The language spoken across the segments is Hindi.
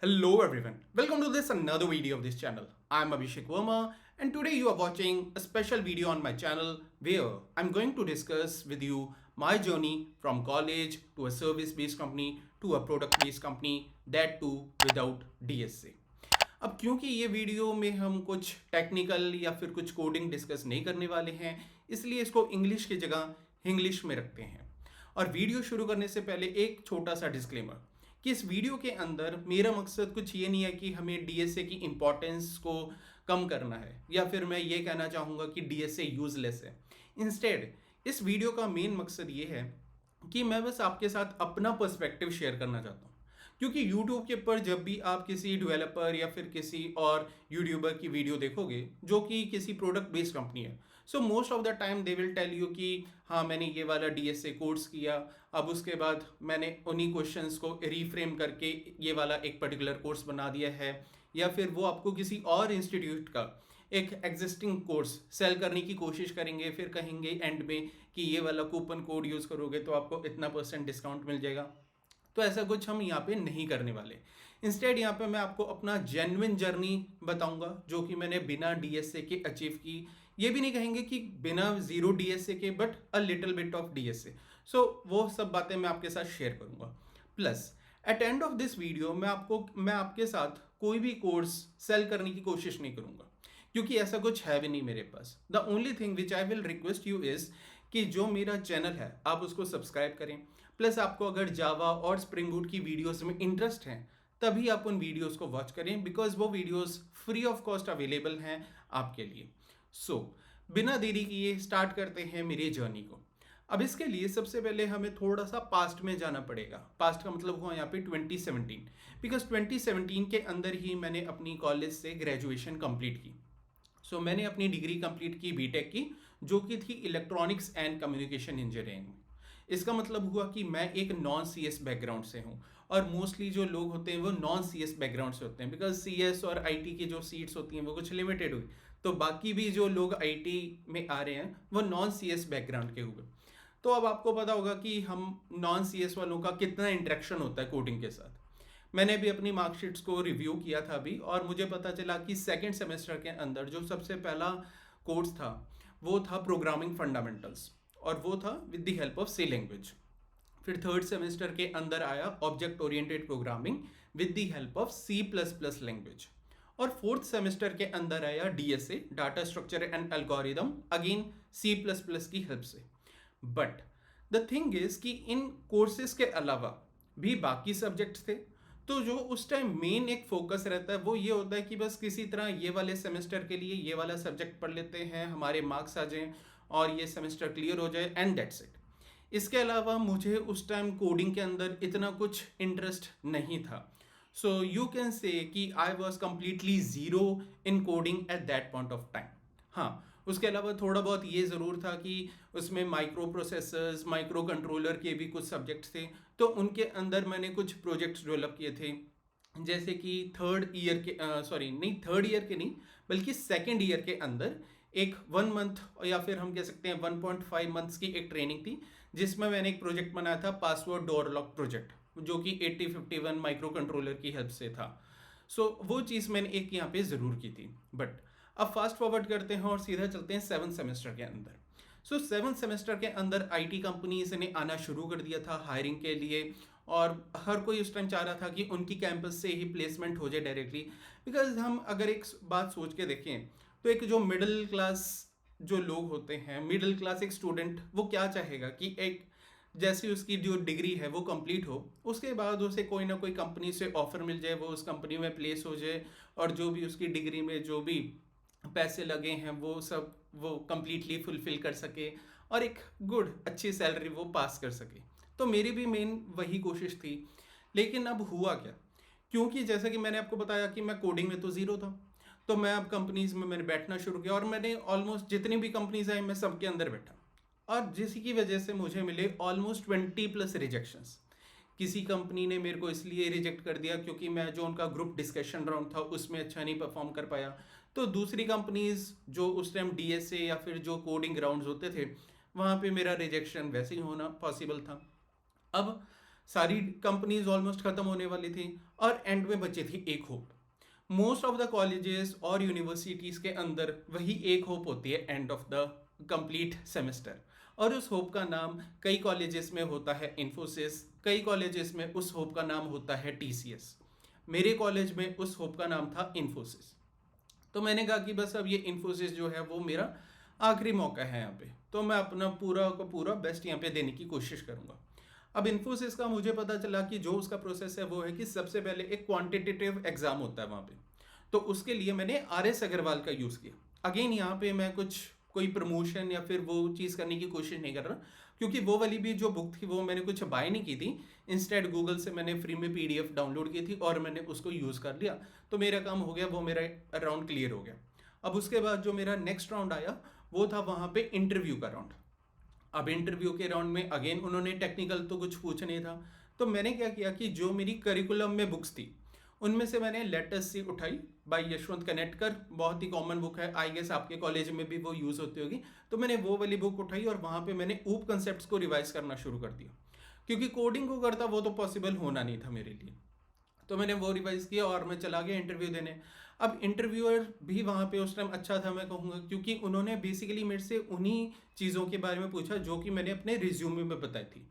Hello everyone, welcome to this another video of this channel. I'm Abhishek Verma and today you are watching a special video on my channel where I'm going to discuss with you my journey from college to a service based company to a product based company, that too without DSA. अब क्योंकि ये वीडियो में हम कुछ टेक्निकल या फिर कुछ कोडिंग डिस्कस नहीं करने वाले हैं, इसलिए इसको इंग्लिश की जगह इंग्लिश में रखते हैं। और वीडियो शुरू करने से पहले एक छोटा सा डिस्क्लेमर कि इस वीडियो के अंदर मेरा मकसद कुछ ये नहीं है कि हमें डीएसए की इम्पोर्टेंस को कम करना है या फिर मैं ये कहना चाहूँगा कि डीएसए यूजलेस है। इंस्टेड इस वीडियो का मेन मकसद ये है कि मैं बस आपके साथ अपना पर्सपेक्टिव शेयर करना चाहता हूँ, क्योंकि YouTube के ऊपर जब भी आप किसी डेवलपर या फिर किसी और यूट्यूबर की वीडियो देखोगे जो कि किसी प्रोडक्ट बेस्ड कंपनी है, so most of the time they will tell you कि हाँ मैंने ये वाला डीएसए कोर्स किया, अब उसके बाद मैंने उन्हीं क्वेश्चंस को रीफ्रेम करके ये वाला एक पर्टिकुलर कोर्स बना दिया है, या फिर वो आपको किसी और इंस्टीट्यूट का एक एग्जिस्टिंग कोर्स सेल करने की कोशिश करेंगे, फिर कहेंगे एंड में कि ये वाला कूपन कोड यूज़ करोगे तो आपको इतना % डिस्काउंट मिल जाएगा। तो ऐसा कुछ हम यहाँ पे नहीं करने वाले। इंस्टेड यहाँ पे मैं आपको अपना जेन्युइन जर्नी बताऊंगा जो कि मैंने बिना डीएसए के अचीव की। ये भी नहीं कहेंगे कि बिना जीरो डीएसए के, but a little bit of DSA. So वो सब बातें मैं आपके साथ शेयर करूंगा। Plus at end of this video मैं आपके साथ कोई भी कोर्स सेल करने की कोशिश नहीं करूंगा, क्योंकि ऐसा कुछ है भी नहीं मेरे पास। The only thing which I will request you is कि जो मेरा चैनल है आप उसको सब्सक्राइब करें। प्लस आपको अगर जावा और स्प्रिंग बूट की वीडियोस में इंटरेस्ट है तभी आप उन वीडियोस को वॉच करें, बिकॉज वो videos free of cost available हैं आपके लिए। सो बिना देरी किए स्टार्ट करते हैं मेरी जर्नी को। अब इसके लिए सबसे पहले हमें थोड़ा सा पास्ट में जाना पड़ेगा। पास्ट का मतलब हुआ यहाँ पे 2017, बिकॉज 2017 के अंदर ही मैंने अपनी कॉलेज से ग्रेजुएशन कंप्लीट की। सो मैंने अपनी डिग्री कंप्लीट की बीटेक की, जो कि थी इलेक्ट्रॉनिक्स एंड कम्युनिकेशन इंजीनियरिंग। इसका मतलब हुआ कि मैं एक नॉन सी एस बैकग्राउंड से हूँ, और मोस्टली जो लोग होते हैं वो नॉन सी एस बैकग्राउंड से होते हैं, बिकॉज सी एस और आई टी की जो सीट्स होती हैं वो कुछ लिमिटेड हुई, तो बाकी भी जो लोग आई टी में आ रहे हैं वो नॉन सी एस बैकग्राउंड के हुए। तो अब आपको पता होगा कि हम नॉन सी एस वालों का कितना इंटरेक्शन होता है कोडिंग के साथ। मैंने भी अपनी मार्कशीट्स को रिव्यू किया था अभी, और मुझे पता चला कि सेकेंड सेमेस्टर के अंदर जो सबसे पहला कोर्स था वो था प्रोग्रामिंग फंडामेंटल्स, और वो था with the help of C language. फिर थर्ड सेमेस्टर के अंदर आया object oriented programming with the help of C++ language, और फोर्थ सेमेस्टर के अंदर आया DSA data structure and algorithm, again C++ की हेल्प से। बट द थिंग इज कि इन कोर्सेज के अलावा भी बाकी सब्जेक्ट्स थे, तो जो उस टाइम मेन एक फोकस रहता है वो ये होता है कि बस किसी तरह ये वाले सेमेस्टर के लिए ये वाला सब्जेक्ट पढ़ लेते हैं, हमारे मार्क्स आ जाएं और ये सेमेस्टर क्लियर हो जाए, एंड दैट्स इट। इसके अलावा मुझे उस टाइम कोडिंग के अंदर इतना कुछ इंटरेस्ट नहीं था। सो यू कैन से कि I was completely zero in coding at that point of time. हाँ, उसके अलावा थोड़ा बहुत ये ज़रूर था कि उसमें माइक्रो प्रोसेसर्स, माइक्रो कंट्रोलर के भी कुछ सब्जेक्ट्स थे, तो उनके अंदर मैंने कुछ प्रोजेक्ट्स डेवलप किए थे। जैसे कि थर्ड ईयर के नहीं, बल्कि सेकेंड ईयर के अंदर एक 1 मंथ या फिर हम कह सकते हैं 1.5 मंथ्स की एक ट्रेनिंग थी, जिसमें मैंने एक प्रोजेक्ट बनाया था, पासवर्ड डोर लॉक प्रोजेक्ट, जो कि 8051 माइक्रो कंट्रोलर की हेल्प से था। सो वो चीज़ मैंने एक यहाँ पे ज़रूर की थी। बट अब फास्ट फॉरवर्ड करते हैं और सीधा चलते हैं 7th सेमेस्टर के अंदर। सो 7th सेमेस्टर के अंदर आईटी कंपनीज ने आना शुरू कर दिया था हायरिंग के लिए, और हर कोई उस टाइम चाह रहा था कि उनकी कैंपस से ही प्लेसमेंट हो जाए डायरेक्टली। बिकॉज हम अगर एक बात सोच के देखें तो एक जो मिडिल क्लास जो लोग होते हैं, मिडिल क्लास एक स्टूडेंट, वो क्या चाहेगा कि एक जैसी उसकी जो डिग्री है वो कंप्लीट हो, उसके बाद उसे कोई ना कोई कंपनी से ऑफर मिल जाए, वो उस कंपनी में प्लेस हो जाए, और जो भी उसकी डिग्री में जो भी पैसे लगे हैं वो सब वो कंप्लीटली फुलफिल कर सके, और एक गुड अच्छी सैलरी वो पास कर सके। तो मेरी भी मेन वही कोशिश थी। लेकिन अब हुआ क्या, क्योंकि जैसा कि मैंने आपको बताया कि मैं कोडिंग में तो ज़ीरो था, तो मैं अब कंपनीज में मैंने बैठना शुरू किया, और मैंने ऑलमोस्ट जितनी भी कंपनीज आई मैं सबके अंदर बैठा, और जिसकी वजह से मुझे मिले ऑलमोस्ट 20+ रिजेक्शंस। किसी कंपनी ने मेरे को इसलिए रिजेक्ट कर दिया क्योंकि मैं जो उनका ग्रुप डिस्कशन राउंड था उसमें अच्छा नहीं परफॉर्म कर पाया, तो दूसरी कंपनीज जो उस टाइम डीएसए या फिर जो कोडिंग राउंड्स होते थे वहाँ पे मेरा रिजेक्शन वैसे ही होना पॉसिबल था। अब सारी कंपनीज ऑलमोस्ट खत्म होने वाली थी और एंड में बची थी एक hope. Most of the colleges और यूनिवर्सिटीज़ के अंदर वही एक होप होती है end of the complete semester, और उस होप का नाम कई कॉलेजेस में होता है इन्फोसिस, कई कॉलेजेस में उस होप का नाम होता है टीसीएस। मेरे कॉलेज में उस होप का नाम था इन्फोसिस। तो मैंने कहा कि बस अब ये इन्फोसिस जो है वो मेरा आखिरी मौका है यहाँ पे, तो मैं अपना पूरा का पूरा बेस्ट यहाँ पे देने की कोशिश करूँगा। अब इन्फोसिस का मुझे पता चला कि जो उसका प्रोसेस है वो है कि सबसे पहले एक क्वांटिटेटिव एग्जाम होता है वहाँ पे, तो उसके लिए मैंने RS अग्रवाल का यूज़ किया। अगेन यहाँ पे मैं कुछ कोई प्रमोशन या फिर वो चीज़ करने की कोशिश नहीं कर रहा, क्योंकि वो वाली भी जो बुक थी वो मैंने कुछ बाय नहीं की थी, इंस्टेड गूगल से मैंने फ्री में PDF डाउनलोड की थी और मैंने उसको यूज़ कर लिया, तो मेरा काम हो गया, वो मेरा राउंड क्लियर हो गया। अब उसके बाद जो मेरा नेक्स्ट राउंड आया वो था वहाँ पे इंटरव्यू का राउंड। अब इंटरव्यू के राउंड में अगेन उन्होंने टेक्निकल तो कुछ पूछा नहीं था, तो मैंने क्या किया कि जो मेरी करिकुलम में बुक्स थी उनमें से मैंने लेटेस्ट सी उठाई बाय यशवंत कनेटकर, बहुत ही कॉमन बुक है, आई गेस आपके कॉलेज में भी वो यूज़ होती होगी। तो मैंने वो वाली बुक उठाई और वहाँ पे मैंने ऊप कंसेप्ट्स को रिवाइज करना शुरू कर दिया, क्योंकि कोडिंग को करता वो तो पॉसिबल होना नहीं था मेरे लिए। तो मैंने वो रिवाइज किया और मैं चला गया इंटरव्यू देने। अब इंटरव्यूअर भी वहाँ पे उस टाइम अच्छा था मैं कहूँगा, क्योंकि उन्होंने बेसिकली मेरे से उन्हीं चीज़ों के बारे में पूछा जो कि मैंने अपने रिज्यूमे में बताई थी।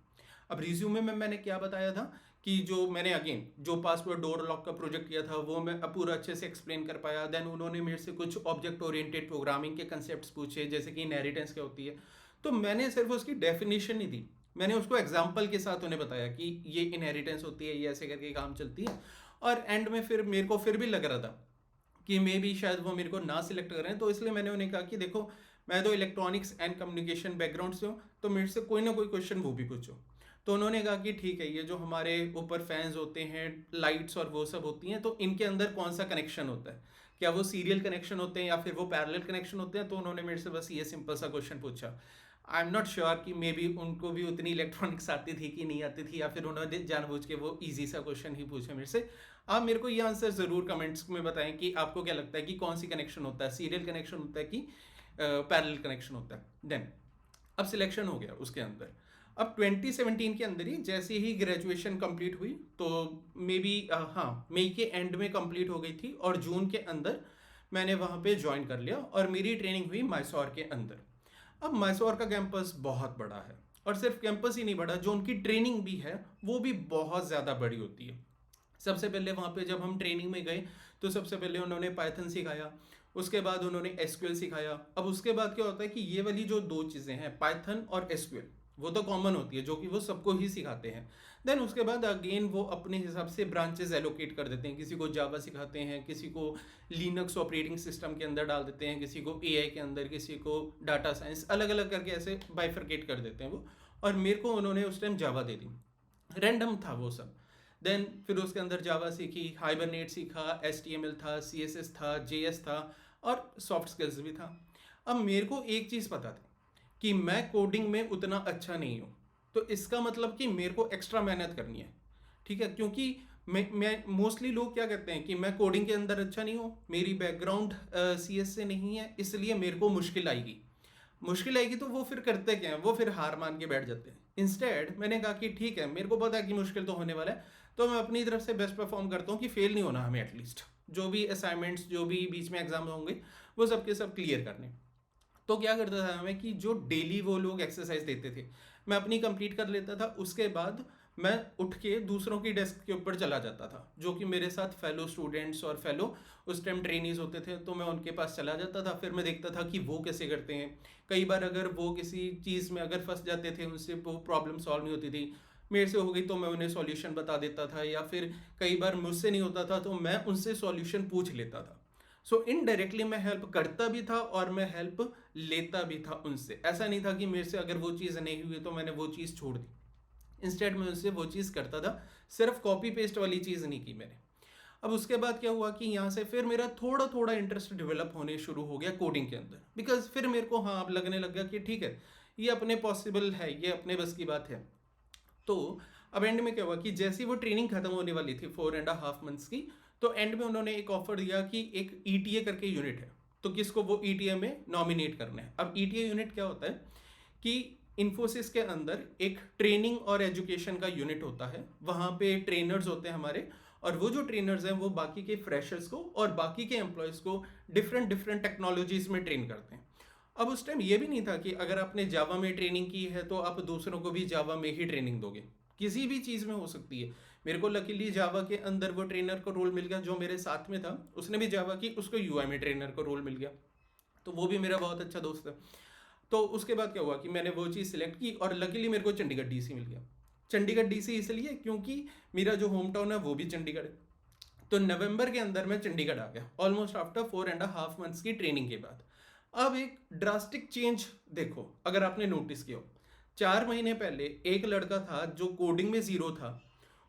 अब रिज्यूमे में मैंने क्या बताया था कि जो मैंने अगेन जो पासवर्ड डोर लॉक का प्रोजेक्ट किया था वो मैं अब पूरा अच्छे से एक्सप्लेन कर पाया। देन उन्होंने मेरे से कुछ ऑब्जेक्ट ओरिएंटेड प्रोग्रामिंग के कंसेप्ट्स पूछे, जैसे कि इनहेरिटेंस क्या होती है, तो मैंने सिर्फ उसकी डेफिनेशन नहीं दी, मैंने उसको एग्जाम्पल के साथ उन्हें बताया कि ये इनहेरिटेंस होती है, ये ऐसे करके काम चलती है। और एंड में फिर मेरे को फिर भी लग रहा था कि मे बी शायद वो मेरे को ना सिलेक्ट करें, तो इसलिए मैंने उन्हें कहा कि देखो मैं तो इलेक्ट्रॉनिक्स एंड कम्युनिकेशन बैकग्राउंड से हूँ, तो मेरे से कोई ना कोई क्वेश्चन वो भी पूछो। तो उन्होंने कहा कि ठीक है, ये जो हमारे ऊपर फैंस होते हैं, लाइट्स और वो सब होती हैं, तो इनके अंदर कौन सा कनेक्शन होता है, क्या वो सीरियल कनेक्शन होते हैं या फिर वो पैरेलल कनेक्शन होते हैं। तो उन्होंने मेरे से बस ये सिंपल सा क्वेश्चन पूछा। आई एम नॉट श्योर कि मे बी उनको भी उतनी इलेक्ट्रॉनिक्स आती थी कि नहीं आती थी, या फिर उन्होंने जानबूझ के वो ईजी सा क्वेश्चन ही पूछा मेरे से। आप मेरे को ये आंसर ज़रूर कमेंट्स में बताएं कि आपको क्या लगता है कि कौन सी कनेक्शन होता है, सीरियल कनेक्शन होता है कि पैरेलल कनेक्शन होता है। देन अब सिलेक्शन हो गया उसके अंदर। अब 2017 के अंदर ही जैसे ही ग्रेजुएशन कंप्लीट हुई, तो मे बी हाँ मई के एंड में कंप्लीट हो गई थी, और जून के अंदर मैंने वहाँ पे ज्वाइन कर लिया और मेरी ट्रेनिंग हुई मैसोर के अंदर। अब मैसोर का कैंपस बहुत बड़ा है, और सिर्फ कैंपस ही नहीं बड़ा, जो उनकी ट्रेनिंग भी है वो भी बहुत ज़्यादा बड़ी होती है। सबसे पहले वहाँ पे जब हम ट्रेनिंग में गए तो सबसे पहले उन्होंने पाइथन सिखाया, उसके बाद उन्होंने एसक्यूएल सिखाया। अब उसके बाद क्या होता है कि ये वाली जो दो चीज़ें हैं पाइथन और एसक्यूएल, वो तो कॉमन होती है जो कि वो सबको ही सिखाते हैं। देन उसके बाद अगेन वो अपने हिसाब से ब्रांचेस एलोकेट कर देते हैं, किसी को जावा सिखाते हैं, किसी को लिनक्स ऑपरेटिंग सिस्टम के अंदर डाल देते हैं, किसी को एआई के अंदर, किसी को डाटा साइंस, अलग अलग करके ऐसे बाइफरकेट कर देते हैं वो। और मेरे को उन्होंने उस टाइम जावा दे दी, रैंडम था वो सब। देन फिर उसके अंदर जावा सीखी, हाइबरनेट सीखा, HTML था, CSS था, JS था, और सॉफ्ट स्किल्स भी था। अब मेरे को एक चीज़ पता थी कि मैं कोडिंग में उतना अच्छा नहीं हूँ, तो इसका मतलब कि मेरे को एक्स्ट्रा मेहनत करनी है, ठीक है। क्योंकि मैं मोस्टली लोग क्या कहते हैं कि मैं कोडिंग के अंदर अच्छा नहीं हूँ, मेरी बैकग्राउंड CS से नहीं है, इसलिए मेरे को मुश्किल आएगी। मुश्किल आएगी तो वो फिर करते क्या हैं, वो फिर हार मान के बैठ जाते हैं। इंस्टेड मैंने कहा कि ठीक है, मेरे को पता है कि मुश्किल तो होने वाला है, तो मैं अपनी तरफ से बेस्ट परफॉर्म करता हूँ कि फेल नहीं होना हमें, एटलीस्ट जो भी असाइनमेंट्स, जो भी बीच में एग्जाम होंगे वो सब के सब क्लियर करने। तो क्या करता था मैं कि जो डेली वो लोग एक्सरसाइज देते थे मैं अपनी कंप्लीट कर लेता था, उसके बाद मैं उठ के दूसरों की डेस्क के ऊपर चला जाता था, जो कि मेरे साथ फेलो स्टूडेंट्स और फेलो उस टाइम ट्रेनीज होते थे, तो मैं उनके पास चला जाता था। फिर मैं देखता था कि वो कैसे करते हैं। कई बार अगर वो किसी चीज़ में अगर फंस जाते थे, उनसे वो प्रॉब्लम सॉल्व नहीं होती थी, मेरे से हो गई तो मैं उन्हें सॉल्यूशन बता देता था, या फिर कई बार मुझसे नहीं होता था तो मैं उनसे सॉल्यूशन पूछ लेता था। सो इनडायरेक्टली मैं हेल्प करता भी था और मैं हेल्प लेता भी था उनसे। ऐसा नहीं था कि मेरे से अगर वो चीज़ नहीं हुई तो मैंने वो चीज़ छोड़ दी, इंस्टेड में उनसे वो चीज़ करता था। सिर्फ कॉपी पेस्ट वाली चीज़ नहीं की मैंने। अब उसके बाद क्या हुआ कि यहाँ से फिर मेरा थोड़ा थोड़ा इंटरेस्ट डेवलप होने शुरू हो गया कोडिंग के अंदर, बिकॉज फिर मेरे को हाँ अब लगने लग गया कि ठीक है, ये अपने पॉसिबल है, ये अपने बस की बात है। तो अब एंड में क्या हुआ कि जैसी वो ट्रेनिंग खत्म होने वाली थी 4.5 मंथ्स की, तो एंड में उन्होंने एक ऑफर दिया कि एक ETA करके यूनिट है, तो किसको वो ETA में नॉमिनेट करना है। अब ETA यूनिट क्या होता है कि इन्फोसिस के अंदर एक ट्रेनिंग और एजुकेशन का यूनिट होता है। वहाँ पे ट्रेनर्स होते हैं हमारे, और वो जो ट्रेनर्स हैं वो बाकी के फ्रेशर्स को और बाकी के एम्प्लॉयज़ को डिफरेंट डिफरेंट टेक्नोलॉजीज़ में ट्रेन करते हैं। अब उस टाइम ये भी नहीं था कि अगर आपने जावा में ट्रेनिंग की है तो आप दूसरों को भी जावा में ही ट्रेनिंग दोगे। किसी भी चीज़ में हो सकती है। मेरे को लकीली जावा के अंदर वो ट्रेनर को रोल मिल गया जो मेरे साथ में था, उसने भी जावा की, उसको यूआई में ट्रेनर को रोल मिल गया, तो वो भी मेरा बहुत अच्छा दोस्त है। तो उसके बाद क्या हुआ कि मैंने वो चीज़ सिलेक्ट की और लकीली मेरे को चंडीगढ़ डीसी मिल गया। चंडीगढ़ डीसी इसलिए क्योंकि मेरा जो होम टाउन है वो भी चंडीगढ़ है। तो नवंबर के अंदर मैं चंडीगढ़ आ गया, ऑलमोस्ट आफ्टर 4.5 मंथ्स की ट्रेनिंग के बाद। अब एक ड्रास्टिक चेंज देखो, अगर आपने नोटिस किया हो, 4 महीने पहले एक लड़का था जो कोडिंग में ज़ीरो था,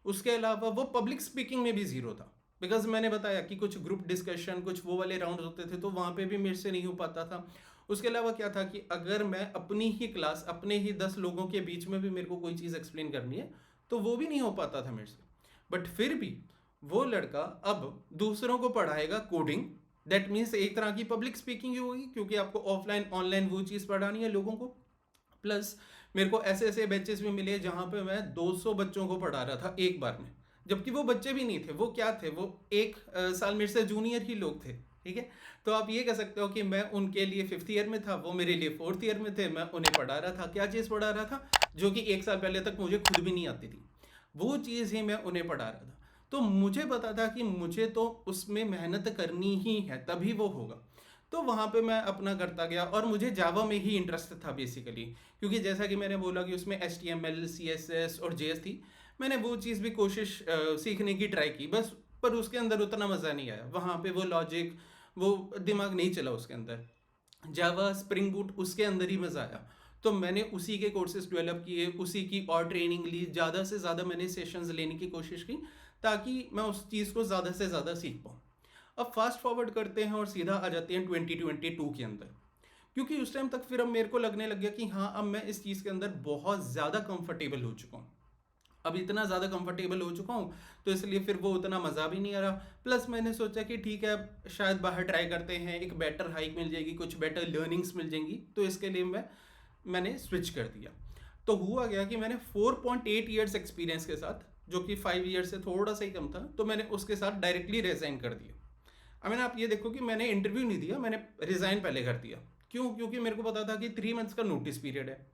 उसके अलावा वो पब्लिक स्पीकिंग में भी ज़ीरो था। बिकॉज मैंने बताया कि कुछ ग्रुप डिस्कशन, कुछ वो वाले राउंड होते थे, तो वहाँ पे भी मेरे से नहीं हो पाता था। उसके अलावा क्या था कि अगर मैं अपनी ही क्लास, अपने ही 10 लोगों के बीच में भी मेरे को कोई चीज़ एक्सप्लेन करनी है तो वो भी नहीं हो पाता था मेरे से। बट फिर भी वो लड़का अब दूसरों को पढ़ाएगा कोडिंग, दैट मीन्स एक तरह की पब्लिक स्पीकिंग ही होगी, क्योंकि आपको ऑफलाइन ऑनलाइन वो चीज़ पढ़ानी है लोगों को। प्लस मेरे को ऐसे ऐसे बैचेस भी मिले जहाँ पे मैं 200 बच्चों को पढ़ा रहा था एक बार में, जबकि वो बच्चे भी नहीं थे, वो क्या थे, वो एक साल मेरे से जूनियर ही लोग थे। ठीक है, तो आप ये कह सकते हो कि मैं उनके लिए 5th ईयर में था, वो मेरे लिए 4th ईयर में थे। मैं उन्हें पढ़ा रहा था, क्या चीज़ पढ़ा रहा था जो कि एक साल पहले तक मुझे खुद भी नहीं आती थी, वो चीज़ ही मैं उन्हें पढ़ा रहा था। तो मुझे पता था कि मुझे तो उसमें मेहनत करनी ही है, तभी वो होगा। तो वहाँ पे मैं अपना करता गया और मुझे जावा में ही इंटरेस्ट था बेसिकली, क्योंकि जैसा कि मैंने बोला कि उसमें HTML CSS और JS थी। मैंने वो चीज़ भी कोशिश सीखने की ट्राई की बस, पर उसके अंदर उतना मज़ा नहीं आया। वहाँ पे वो लॉजिक, वो दिमाग नहीं चला उसके अंदर। जावा स्प्रिंग बूट, उसके अंदर ही मज़ा आया। तो मैंने उसी के कोर्सेज डेवलप किए, उसी की और ट्रेनिंग ली, ज़्यादा से ज़्यादा मैंने सेशंस लेने की कोशिश की ताकि मैं उस चीज़ को ज़्यादा से ज़्यादा सीख पाऊँ। अब फास्ट फॉरवर्ड करते हैं और सीधा आ जाते हैं 2022 के अंदर, क्योंकि उस टाइम तक फिर अब मेरे को लगने लग गया कि हाँ, अब मैं इस चीज़ के अंदर बहुत ज़्यादा कंफर्टेबल हो चुका हूँ। अब इतना ज़्यादा कंफर्टेबल हो चुका हूँ तो इसलिए फिर वो उतना मज़ा भी नहीं आ रहा। प्लस मैंने सोचा कि ठीक है, अब शायद बाहर ट्राई करते हैं, एक बेटर हाइक मिल जाएगी, कुछ बेटर लर्निंग्स मिल जाएंगी, तो इसके लिए मैंने स्विच कर दिया। तो हुआ गया कि मैंने 4.8 ईयर्स एक्सपीरियंस के साथ, जो कि 5 ईयर से थोड़ा सा ही कम था, तो मैंने उसके साथ डायरेक्टली रिज़ाइन कर दिया। आई मीन आप ये देखो कि मैंने इंटरव्यू नहीं दिया, मैंने रिज़ाइन पहले कर दिया। क्यों? क्योंकि मेरे को पता था कि 3 मंथ्स का नोटिस पीरियड है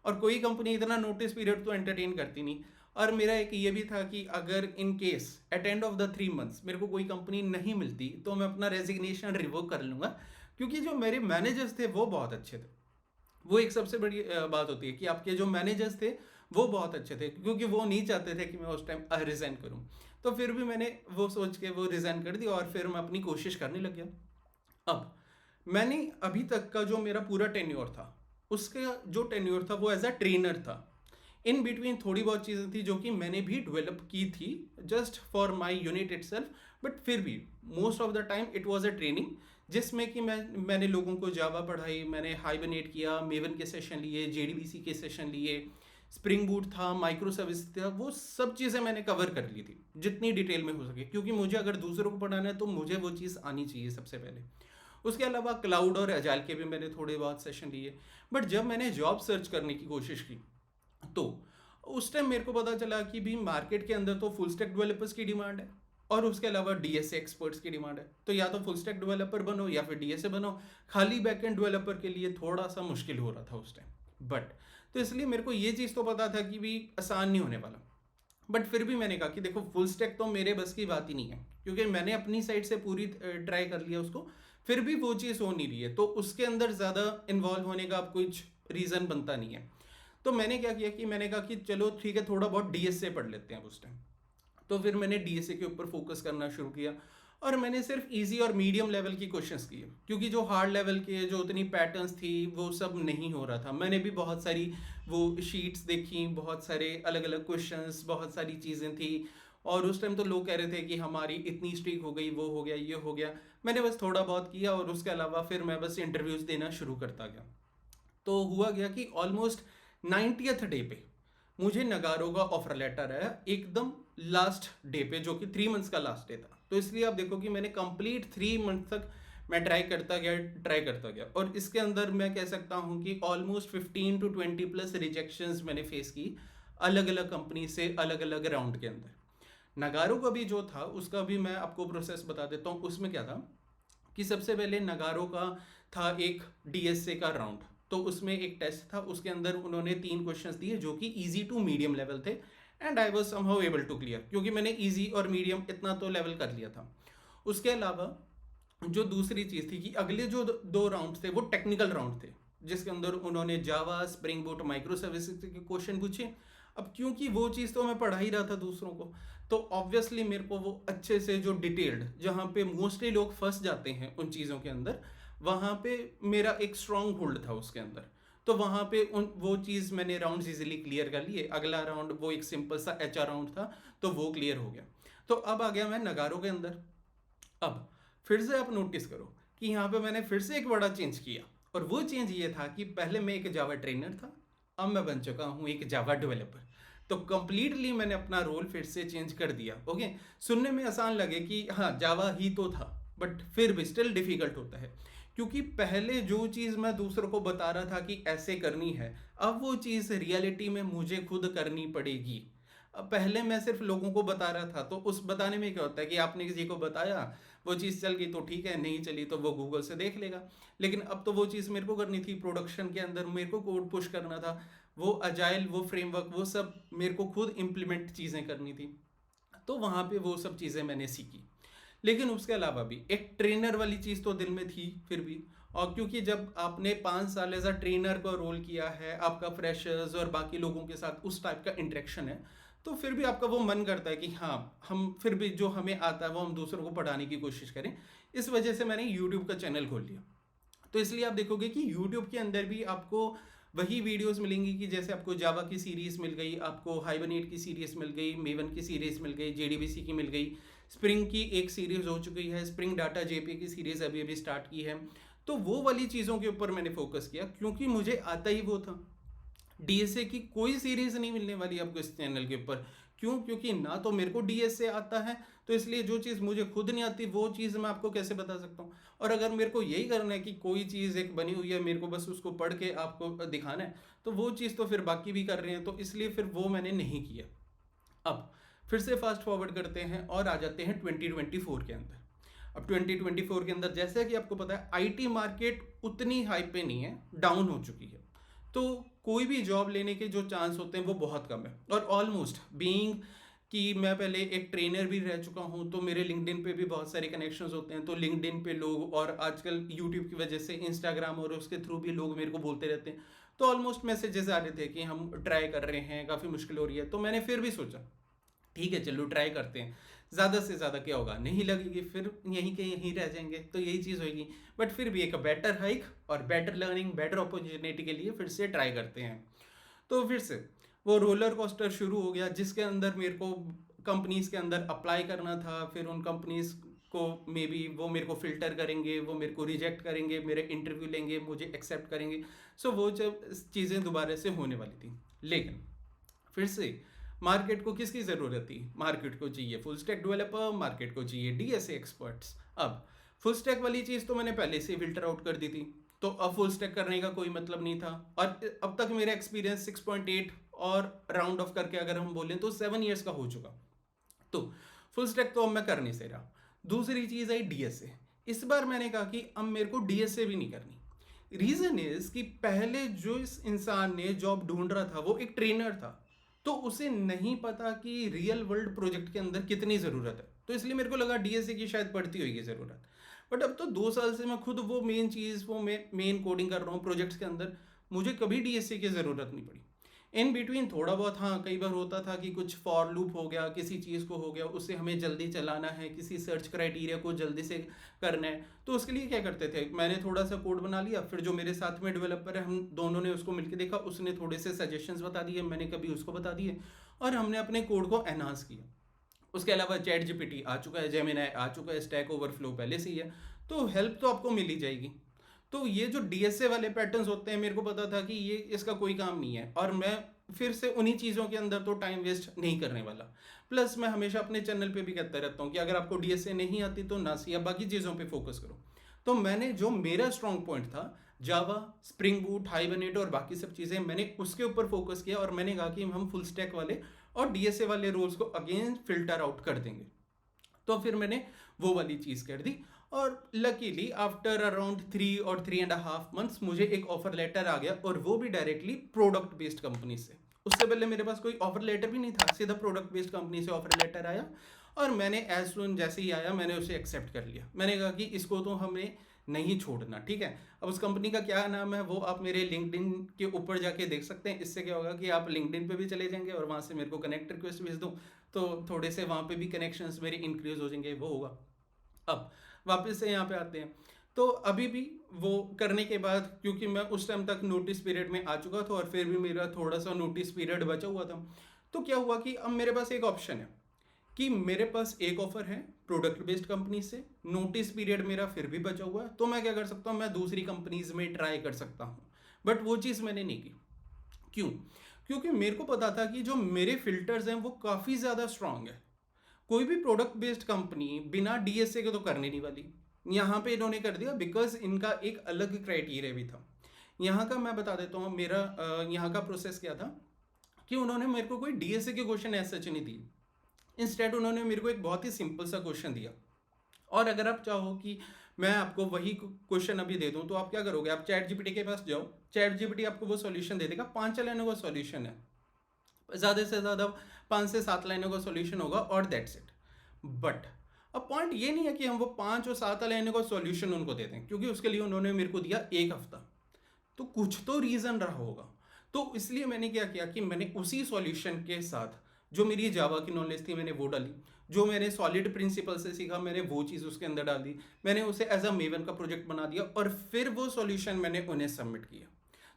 और कोई कंपनी इतना नोटिस पीरियड तो एंटरटेन करती नहीं। और मेरा एक ये भी था कि अगर in case at end of the 3 months मेरे को कोई कंपनी नहीं मिलती तो मैं अपना रेजिग्नेशन रिवोक कर लूँगा, क्योंकि जो मेरे मैनेजर्स थे वो बहुत अच्छे थे। वो एक सबसे बड़ी बात होती है कि आपके जो मैनेजर्स थे वो बहुत अच्छे थे, क्योंकि वो नहीं चाहते थे कि मैं उस टाइम रिज़ाइन करूं। तो फिर भी मैंने वो सोच के वो रिज़ाइन कर दिया और फिर मैं अपनी कोशिश करने लग गया। अब मैंने अभी तक का जो मेरा पूरा टेन्योर था, उसका जो टेन्योर था वो एज अ ट्रेनर था। इन बिटवीन थोड़ी बहुत चीज़ें थी जो कि मैंने भी डेवलप की थी just for my unit itself, but फिर भी most of the time it was a training, जिसमें कि मैंने लोगों को जावा पढ़ाई, मैंने हाइबरनेट किया, मेवन के सेशन लिए, JDBC के सेशन लिए, स्प्रिंग बूट था, माइक्रो सर्विस था, वो सब चीज़ें मैंने कवर कर ली थी जितनी डिटेल में हो सके, क्योंकि मुझे अगर दूसरों को पढ़ाना है तो मुझे वो चीज़ आनी चाहिए सबसे पहले। उसके अलावा क्लाउड और एजाइल के भी मैंने थोड़े बहुत सेशन लिए। बट जब मैंने जॉब सर्च करने की कोशिश की तो उस टाइम मेरे को पता चला कि भी मार्केट के अंदर तो फुल स्टैक डेवलपर्स की डिमांड है और उसके अलावा DSA एक्सपर्ट्स की डिमांड है। तो या तो फुल स्टैक डेवलपर बनो या फिर DSA बनो, खाली बैकएंड डेवलपर के लिए थोड़ा सा मुश्किल हो रहा था उस टाइम। बट तो इसलिए मेरे को ये चीज़ तो पता था कि भी आसान नहीं होने वाला। बट फिर भी मैंने कहा कि देखो, फुल स्टैक तो मेरे बस की बात ही नहीं है, क्योंकि मैंने अपनी साइड से पूरी ट्राई कर लिया उसको, फिर भी वो चीज़ हो नहीं रही है, तो उसके अंदर ज़्यादा इन्वॉल्व होने का अब कुछ रीज़न बनता नहीं है। तो मैंने क्या किया कि मैंने कहा कि चलो ठीक है, थोड़ा बहुत DSA पढ़ लेते हैं उस टाइम। तो फिर मैंने DSA के ऊपर फोकस करना शुरू किया और मैंने सिर्फ इजी और मीडियम लेवल की क्वेश्चंस किए, क्योंकि जो हार्ड लेवल के जो उतनी पैटर्न्स थी वो सब नहीं हो रहा था। मैंने भी बहुत सारी वो शीट्स देखी, बहुत सारे अलग अलग क्वेश्चंस, बहुत सारी चीज़ें थी, और उस टाइम तो लोग कह रहे थे कि हमारी इतनी स्ट्रिक हो गई, वो हो गया, ये हो गया। मैंने बस थोड़ा बहुत किया और उसके अलावा फिर मैं बस इंटरव्यूज़ देना शुरू करता गया। तो हुआ गया कि ऑलमोस्ट 90th डे पे मुझे नगारो का ऑफर लेटर आया, एकदम लास्ट डे पे, जो कि 3 मंथ्स का लास्ट डे था। तो इसलिए आप देखो कि मैंने कंप्लीट 3 मंथ तक मैं ट्राई करता गया और इसके अंदर मैं कह सकता हूँ कि ऑलमोस्ट 15 to 20 प्लस रिजेक्शंस मैंने फेस की अलग अलग कंपनी से अलग अलग राउंड के अंदर। नगारो का भी जो था उसका भी मैं आपको प्रोसेस बता देता हूँ। उसमें क्या था कि सबसे पहले नगारो का था एक डीएसए का राउंड, तो उसमें एक टेस्ट था, उसके अंदर उन्होंने 3 क्वेश्चंस दिए जो कि इजी टू मीडियम लेवल थे and I was somehow able to clear, क्योंकि मैंने इजी और मीडियम इतना तो लेवल कर लिया था। उसके अलावा जो दूसरी चीज़ थी कि अगले जो 2 राउंड थे वो टेक्निकल राउंड थे, जिसके अंदर उन्होंने जावा, स्प्रिंग बूट, माइक्रो सर्विसेज के क्वेश्चन पूछे। अब क्योंकि वो चीज़ तो मैं पढ़ा ही रहा था दूसरों को, तो ऑब्वियसली मेरे को वो अच्छे से जो डिटेल्ड, जहाँ पे मोस्टली लोग फंस जाते हैं उन चीज़ों के अंदर, वहाँ पे मेरा एक स्ट्रॉन्ग होल्ड था उसके अंदर। तो वहाँ पे वो चीज़ मैंने राउंड इजीली क्लियर कर लिए। अगला राउंड वो एक सिंपल सा एचआर राउंड था, तो वो क्लियर हो गया। तो अब आ गया मैं नगारों के अंदर। अब फिर से आप नोटिस करो कि यहाँ पे मैंने फिर से एक बड़ा चेंज किया, और वो चेंज ये था कि पहले मैं एक जावा ट्रेनर था, अब मैं बन चुका हूँ एक जावा डेवलपर। तो कंप्लीटली मैंने अपना रोल फिर से चेंज कर दिया। ओके, सुनने में आसान लगे कि हाँ जावा ही तो था, बट फिर भी स्टिल डिफिकल्ट होता है, क्योंकि पहले जो चीज़ मैं दूसरों को बता रहा था कि ऐसे करनी है, अब वो चीज़ रियलिटी में मुझे खुद करनी पड़ेगी। अब पहले मैं सिर्फ लोगों को बता रहा था, तो उस बताने में क्या होता है कि आपने किसी को बताया, वो चीज़ चल गई तो ठीक है, नहीं चली तो वो गूगल से देख लेगा। लेकिन अब तो वो चीज़ मेरे को करनी थी, प्रोडक्शन के अंदर मेरे को कोड पुश करना था, वो अजाइल, वो फ्रेमवर्क, वो सब मेरे को खुद इम्प्लीमेंट चीज़ें करनी थी। तो वहाँ पे वो सब चीज़ें मैंने सीखी। लेकिन उसके अलावा भी एक ट्रेनर वाली चीज़ तो दिल में थी फिर भी। और क्योंकि जब आपने 5 साल एज अ ट्रेनर का रोल किया है, आपका फ्रेशर्स और बाकी लोगों के साथ उस टाइप का इंटरेक्शन है, तो फिर भी आपका वो मन करता है कि हाँ, हम फिर भी जो हमें आता है वो हम दूसरों को पढ़ाने की कोशिश करें। इस वजह से मैंने यूट्यूब का चैनल खोल लिया। तो इसलिए आप देखोगे कि यूट्यूब के अंदर भी आपको वही वीडियोस मिलेंगी कि जैसे आपको जावा की सीरीज़ मिल गई, आपको हाइबरनेट की सीरीज़ मिल गई, मेवन की सीरीज़ मिल गई, जेडीबीसी की मिल गई, स्प्रिंग की एक सीरीज़ हो चुकी है, स्प्रिंग डाटा जेपी की सीरीज़ अभी अभी स्टार्ट की है। तो वो वाली चीज़ों के ऊपर मैंने फोकस किया, क्योंकि मुझे आता ही वो था। डीएसए की कोई सीरीज नहीं मिलने वाली आपको इस चैनल के ऊपर। क्यों? क्योंकि ना तो मेरे को डीएसए आता है, तो इसलिए जो चीज़ मुझे खुद नहीं आती वो चीज़ मैं आपको कैसे बता सकता हूँ। और अगर मेरे को यही करना है कि कोई चीज़ एक बनी हुई है, मेरे को बस उसको पढ़ के आपको दिखाना है, तो वो चीज़ तो फिर बाकी भी कर रहे हैं, तो इसलिए फिर वो मैंने नहीं किया। अब फिर से फास्ट फॉरवर्ड करते हैं और आ जाते हैं 2024 के अंदर। अब 2024 के अंदर जैसे कि आपको पता है आईटी मार्केट उतनी हाई पे नहीं है, डाउन हो चुकी है। तो कोई भी जॉब लेने के जो चांस होते हैं वो बहुत कम है। और ऑलमोस्ट बीइंग कि मैं पहले एक ट्रेनर भी रह चुका हूँ, तो मेरे लिंक्डइन पे भी बहुत सारे कनेक्शंस होते हैं। तो लिंक्डइन पे लोग, और आजकल यूट्यूब की वजह से इंस्टाग्राम और उसके थ्रू भी लोग मेरे को बोलते रहते हैं। तो ऑलमोस्ट मैसेजेस आ रहे थे कि हम ट्राई कर रहे हैं, काफ़ी मुश्किल हो रही है। तो मैंने फिर भी सोचा ठीक है चलो ट्राई करते हैं, ज़्यादा से ज़्यादा क्या होगा, नहीं लगेगी फिर यहीं के यहीं रह जाएंगे, तो यही चीज़ होगी। बट फिर भी एक बेटर हाइक और बेटर लर्निंग, बेटर अपॉर्चुनिटी के लिए फिर से ट्राई करते हैं। तो फिर से वो रोलर कोस्टर शुरू हो गया, जिसके अंदर मेरे को कंपनीज के अंदर अप्लाई करना था। फिर उन कंपनीज को मे बी वो मेरे को फिल्टर करेंगे, वो मेरे को रिजेक्ट करेंगे, मेरे इंटरव्यू लेंगे, मुझे एक्सेप्ट करेंगे। सो वो जब चीज़ें दोबारा से होने वाली थी। लेकिन फिर से मार्केट को किसकी ज़रूरत थी? मार्केट को चाहिए फुल स्टैक डेवलपर, मार्केट को चाहिए डीएसए एक्सपर्ट्स। अब फुल स्टैक वाली चीज़ तो मैंने पहले से फिल्टर आउट कर दी थी, तो अब फुल स्टैक करने का कोई मतलब नहीं था। और अब तक मेरा एक्सपीरियंस 6.8 और राउंड ऑफ करके अगर हम बोलें तो 7 ईयर्स का हो चुका। तो फुल स्टैक तो अब मैं कर नहीं से रहा। दूसरी चीज़ आई डीएसए। इस बार मैंने कहा कि अब मेरे को डीएसए भी नहीं करनी। रीज़न इज़ कि पहले जो इस इंसान ने जॉब ढूंढ रहा था वो एक ट्रेनर था, तो उसे नहीं पता कि रियल वर्ल्ड प्रोजेक्ट के अंदर कितनी ज़रूरत है। तो इसलिए मेरे को लगा डीएसए की शायद पड़ती होगी ज़रूरत। बट अब तो 2 साल से मैं खुद वो मेन चीज़, वो मेन कोडिंग कर रहा हूँ प्रोजेक्ट्स के अंदर, मुझे कभी डीएसए की ज़रूरत नहीं पड़ी। इन बिटवीन थोड़ा बहुत हाँ कई बार होता था कि कुछ फॉर लूप हो गया, किसी चीज़ को हो गया, उससे हमें जल्दी चलाना है, किसी सर्च क्राइटेरिया को जल्दी से करना है, तो उसके लिए क्या करते थे, मैंने थोड़ा सा कोड बना लिया, फिर जो मेरे साथ में डेवलपर है हम दोनों ने उसको मिलकर देखा, उसने थोड़े से सजेशंस बता दिए, मैंने कभी उसको बता दिए, और हमने अपने कोड को एनहांस किया। उसके अलावा चैट जीपीटी आ चुका है, जेमिनी आ चुका है, स्टैक ओवरफ्लो पहले से ही है, तो हेल्प तो आपको मिल ही जाएगी। तो ये जो डीएसए वाले पैटर्न्स होते हैं, मेरे को पता था कि ये इसका कोई काम नहीं है, और मैं फिर से उन्हीं चीज़ों के अंदर तो टाइम वेस्ट नहीं करने वाला। प्लस मैं हमेशा अपने चैनल पे भी कहता रहता हूँ कि अगर आपको डीएसए नहीं आती तो ना सी, बाकी चीज़ों पे फोकस करो। तो मैंने जो मेरा स्ट्रॉन्ग पॉइंट था जावा, स्प्रिंग बूट, हाइबरनेट और बाकी सब चीज़ें, मैंने उसके ऊपर फोकस किया और मैंने कहा कि हम फुल स्टैक वाले और डीएसए वाले रोल्स को अगेन फिल्टर आउट कर देंगे। तो फिर मैंने वो वाली चीज़ कर दी और लकीली आफ्टर अराउंड 3 और 3.5 मंथ्स मुझे एक ऑफर लेटर आ गया और वो भी डायरेक्टली प्रोडक्ट बेस्ड कंपनी से। उससे पहले मेरे पास कोई ऑफर लेटर भी नहीं था, सीधा प्रोडक्ट बेस्ड कंपनी से ऑफर लेटर आया और मैंने एज सुन जैसे ही आया मैंने उसे एक्सेप्ट कर लिया। मैंने कहा कि इसको तो हमें नहीं छोड़ना, ठीक है। अब उस कंपनी का क्या नाम है वो आप मेरे लिंक्डइन के ऊपर जाके देख सकते हैं। इससे क्या होगा कि आप लिंक्डइन पे भी चले जाएंगे और वहाँ से मेरे को कनेक्ट रिक्वेस्ट भेज दो तो थोड़े से वहाँ पे भी कनेक्शंस मेरे इंक्रीज हो जाएंगे, वो होगा। अब वापस से यहाँ पे आते हैं। तो अभी भी वो करने के बाद, क्योंकि मैं उस टाइम तक नोटिस पीरियड में आ चुका था और फिर भी मेरा थोड़ा सा नोटिस पीरियड बचा हुआ था, तो क्या हुआ कि अब मेरे पास एक ऑप्शन है कि मेरे पास एक ऑफर है प्रोडक्ट बेस्ड कंपनी से, नोटिस पीरियड मेरा फिर भी बचा हुआ है, तो मैं क्या कर सकता हूँ, मैं दूसरी कंपनीज में ट्राई कर सकता हूँ। बट वो चीज़ मैंने नहीं की। क्यों? क्योंकि मेरे को पता था कि जो मेरे फिल्टर्स हैं वो काफ़ी ज़्यादा स्ट्रांग है। कोई भी प्रोडक्ट बेस्ड कंपनी बिना डीएसए के तो करने नहीं वाली। यहाँ पे इन्होंने कर दिया बिकॉज इनका एक अलग क्राइटेरिया भी था। यहाँ का मैं बता देता हूँ, मेरा यहाँ का प्रोसेस क्या था कि उन्होंने मेरे को कोई डीएसए के क्वेश्चन ऐसा सच नहीं दिए। इंस्टेड उन्होंने मेरे को एक बहुत ही सिंपल सा क्वेश्चन दिया। और अगर आप चाहो कि मैं आपको वही क्वेश्चन अभी दे दूं तो आप क्या करोगे, आप चैट जीपीटी के पास जाओ, चैट जीपीटी आपको वो सॉल्यूशन दे देगा, 5 लाइनों का सॉल्यूशन है, ज़्यादा से ज़्यादा 5 से 7 लाइनों का सॉल्यूशन होगा और दैट्स इट। बट अब पॉइंट ये नहीं है कि हम वो 5 और 7 लाइनों का सॉल्यूशन उनको दे दें, क्योंकि उसके लिए उन्होंने मेरे को दिया 1 हफ्ता। तो कुछ तो रीज़न रहा होगा। तो इसलिए मैंने क्या किया कि मैंने उसी सॉल्यूशन के साथ जो मेरी जावा की नॉलेज थी मैंने वो डाली, जो मैंने सॉलिड प्रिंसिपल से सीखा मैंने वो चीज़ उसके अंदर डाल दी, मैंने उसे एज अ मेवन का प्रोजेक्ट बना दिया और फिर वो सॉल्यूशन मैंने उन्हें सबमिट किया।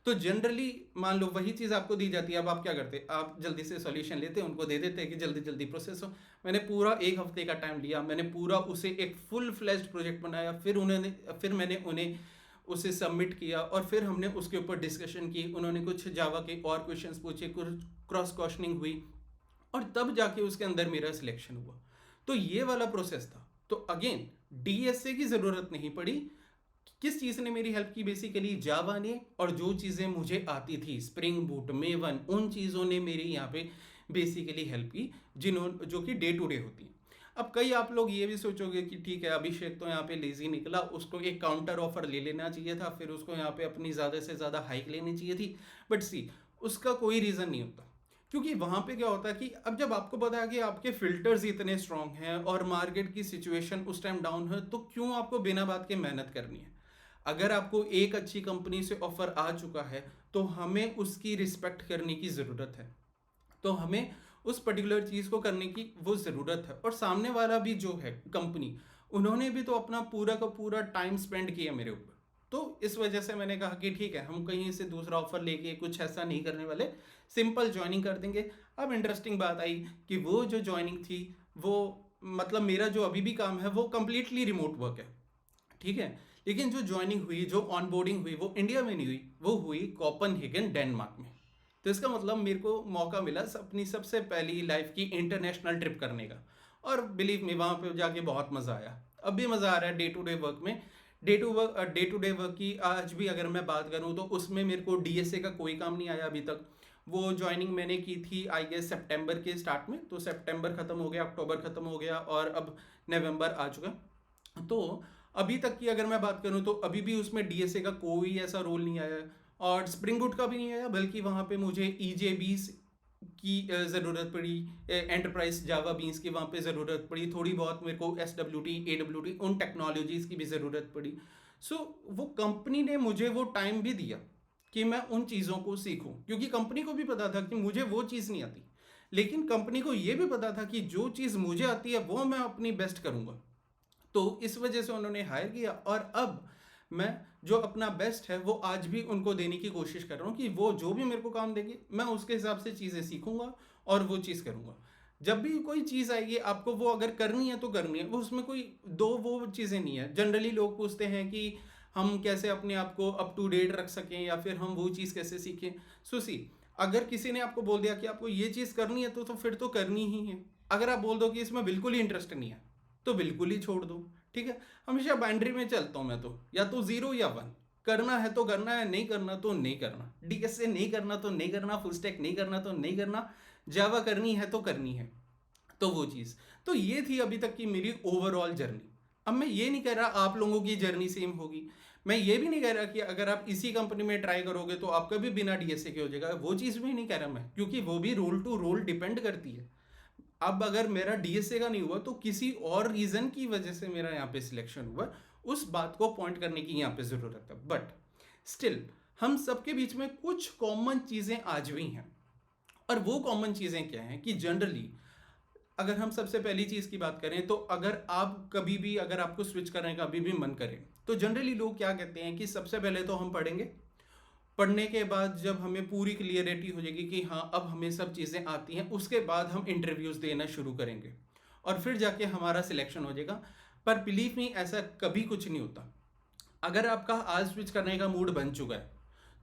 तो जनरली मान लो वही चीज़ आपको दी जाती है, अब आप क्या करते, आप जल्दी से सॉल्यूशन लेते उनको दे देते कि जल्दी जल्दी प्रोसेस हो। मैंने पूरा 1 हफ्ते का टाइम लिया, मैंने पूरा उसे एक फुल फ्लेज्ड प्रोजेक्ट बनाया, फिर मैंने उन्हें उसे सबमिट किया और फिर हमने उसके ऊपर डिस्कशन की, उन्होंने कुछ जावा के और क्वेश्चंस पूछे, कुछ क्रॉस क्वेश्चनिंग हुई और तब जाके उसके अंदर मेरा सिलेक्शन हुआ। तो ये वाला प्रोसेस था। तो अगेन डीएसए की ज़रूरत नहीं पड़ी। किस चीज़ ने मेरी हेल्प की, बेसिकली जावा ने, और जो चीज़ें मुझे आती थी स्प्रिंग बूट, मेवन, उन चीज़ों ने मेरी यहाँ पे बेसिकली हेल्प की, जो कि डे टू डे होती हैं। अब कई आप लोग ये भी सोचोगे कि ठीक है अभिषेक तो यहाँ पे लेजी निकला, उसको एक काउंटर ऑफर ले लेना चाहिए था, फिर उसको यहाँ पे अपनी ज़्यादा से ज़्यादा हाइक लेनी चाहिए थी। बट सी, उसका कोई रीज़न नहीं होता, क्योंकि वहाँ पे क्या होता है कि अब जब आपको पता है कि आपके फिल्टर्स इतने स्ट्रांग हैं और मार्केट की सिचुएशन उस टाइम डाउन है, तो क्यों आपको बिना बात के मेहनत करनी है। अगर आपको एक अच्छी कंपनी से ऑफर आ चुका है तो हमें उसकी रिस्पेक्ट करने की ज़रूरत है, तो हमें उस पर्टिकुलर चीज़ को करने की वो ज़रूरत है। और सामने वाला भी जो है कंपनी, उन्होंने भी तो अपना पूरा का पूरा टाइम स्पेंड किया मेरे ऊपर। तो इस वजह से मैंने कहा कि ठीक है हम कहीं से दूसरा ऑफर लेके कुछ ऐसा नहीं करने वाले, सिंपल ज्वाइनिंग कर देंगे। अब इंटरेस्टिंग बात आई कि वो जो ज्वाइनिंग थी वो, मतलब मेरा जो अभी भी काम है वो कंप्लीटली रिमोट वर्क है, ठीक है। लेकिन जो ज्वाइनिंग हुई, जो ऑनबोर्डिंग हुई, वो इंडिया में नहीं हुई, वो हुई कोपेनहेगन डेनमार्क में। तो इसका मतलब मेरे को मौका मिला अपनी सबसे पहली लाइफ की इंटरनेशनल ट्रिप करने का। और बिलीव मी वहाँ पे जाके बहुत मज़ा आया, अब भी मज़ा आ रहा है डे टू डे वर्क में। डे टू डे वर्क की आज भी अगर मैं बात करूँ तो उसमें मेरे को डीएसए का कोई काम नहीं आया अभी तक। वो ज्वाइनिंग मैंने की थी आई गेस सितंबर के स्टार्ट में, तो सितंबर ख़त्म हो गया, अक्टूबर ख़त्म हो गया और अब नवंबर आ चुका। तो अभी तक की अगर मैं बात करूं तो अभी भी उसमें डीएसए का कोई ऐसा रोल नहीं आया है और स्प्रिंग बूट का भी नहीं आया, बल्कि वहाँ पे मुझे ईजे बीस की ज़रूरत पड़ी, एंटरप्राइज जावा बीन्स की वहाँ पे ज़रूरत पड़ी, थोड़ी बहुत मेरे को एसडब्ल्यूटी एडब्ल्यूटी उन टेक्नोलॉजीज़ की भी ज़रूरत पड़ी। सो वो कंपनी ने मुझे वो टाइम भी दिया कि मैं उन चीज़ों को सीखूं, क्योंकि कंपनी को भी पता था कि मुझे वो चीज़ नहीं आती, लेकिन कंपनी को ये भी पता था कि जो चीज़ मुझे आती है वो मैं अपनी बेस्ट करूँगा। तो इस वजह से उन्होंने हायर किया और अब मैं जो अपना बेस्ट है वो आज भी उनको देने की कोशिश कर रहा हूँ कि वो जो भी मेरे को काम देंगे मैं उसके हिसाब से चीज़ें सीखूंगा और वो चीज़ करूँगा। जब भी कोई चीज़ आएगी आपको वो अगर करनी है तो करनी है, वो उसमें कोई दो वो चीज़ें नहीं है। जनरली लोग पूछते हैं कि हम कैसे अपने आप को अप टू डेट रख सकें या फिर हम वो चीज़ कैसे सीखें। सो सी, अगर किसी ने आपको बोल दिया कि आपको ये चीज़ करनी है तो फिर तो करनी ही है। अगर आप बोल दो कि इसमें बिल्कुल ही इंटरेस्ट नहीं है तो बिल्कुल ही छोड़ दो, ठीक है, हमेशा बाइनरी में चलता हूँ मैं, तो या तो 0 या 1, करना है तो करना है, नहीं करना तो नहीं करना, डीएसए नहीं करना तो नहीं करना, फुल स्टैक नहीं करना तो नहीं करना, जावा करनी है तो करनी है। तो वो चीज़, तो ये थी अभी तक की मेरी ओवरऑल जर्नी। अब मैं ये नहीं कह रहा आप लोगों की जर्नी सेम होगी, मैं ये भी नहीं कह रहा कि अगर आप इसी कंपनी में ट्राई करोगे तो आपका भी बिना डीएसए के हो जाएगा, वो चीज़ भी नहीं कह रहा मैं, क्योंकि वो भी रोल टू रोल डिपेंड करती है। अब अगर मेरा डीएसए का नहीं हुआ तो किसी और रीज़न की वजह से मेरा यहाँ पे सिलेक्शन हुआ, उस बात को पॉइंट करने की यहाँ पे ज़रूरत है। बट स्टिल हम सबके बीच में कुछ कॉमन चीज़ें आज भी हैं, और वो कॉमन चीज़ें क्या हैं कि जनरली अगर हम सबसे पहली चीज़ की बात करें तो अगर आप कभी भी, अगर आपको स्विच करने का अभी भी मन करे, तो जनरली लोग क्या कहते हैं कि सबसे पहले तो हम पढ़ेंगे, पढ़ने के बाद जब हमें पूरी क्लियरिटी हो जाएगी कि हाँ अब हमें सब चीज़ें आती हैं, उसके बाद हम इंटरव्यूज़ देना शुरू करेंगे और फिर जाके हमारा सिलेक्शन हो जाएगा। पर बिलीव मी, ऐसा कभी कुछ नहीं होता। अगर आपका आज स्विच करने का मूड बन चुका है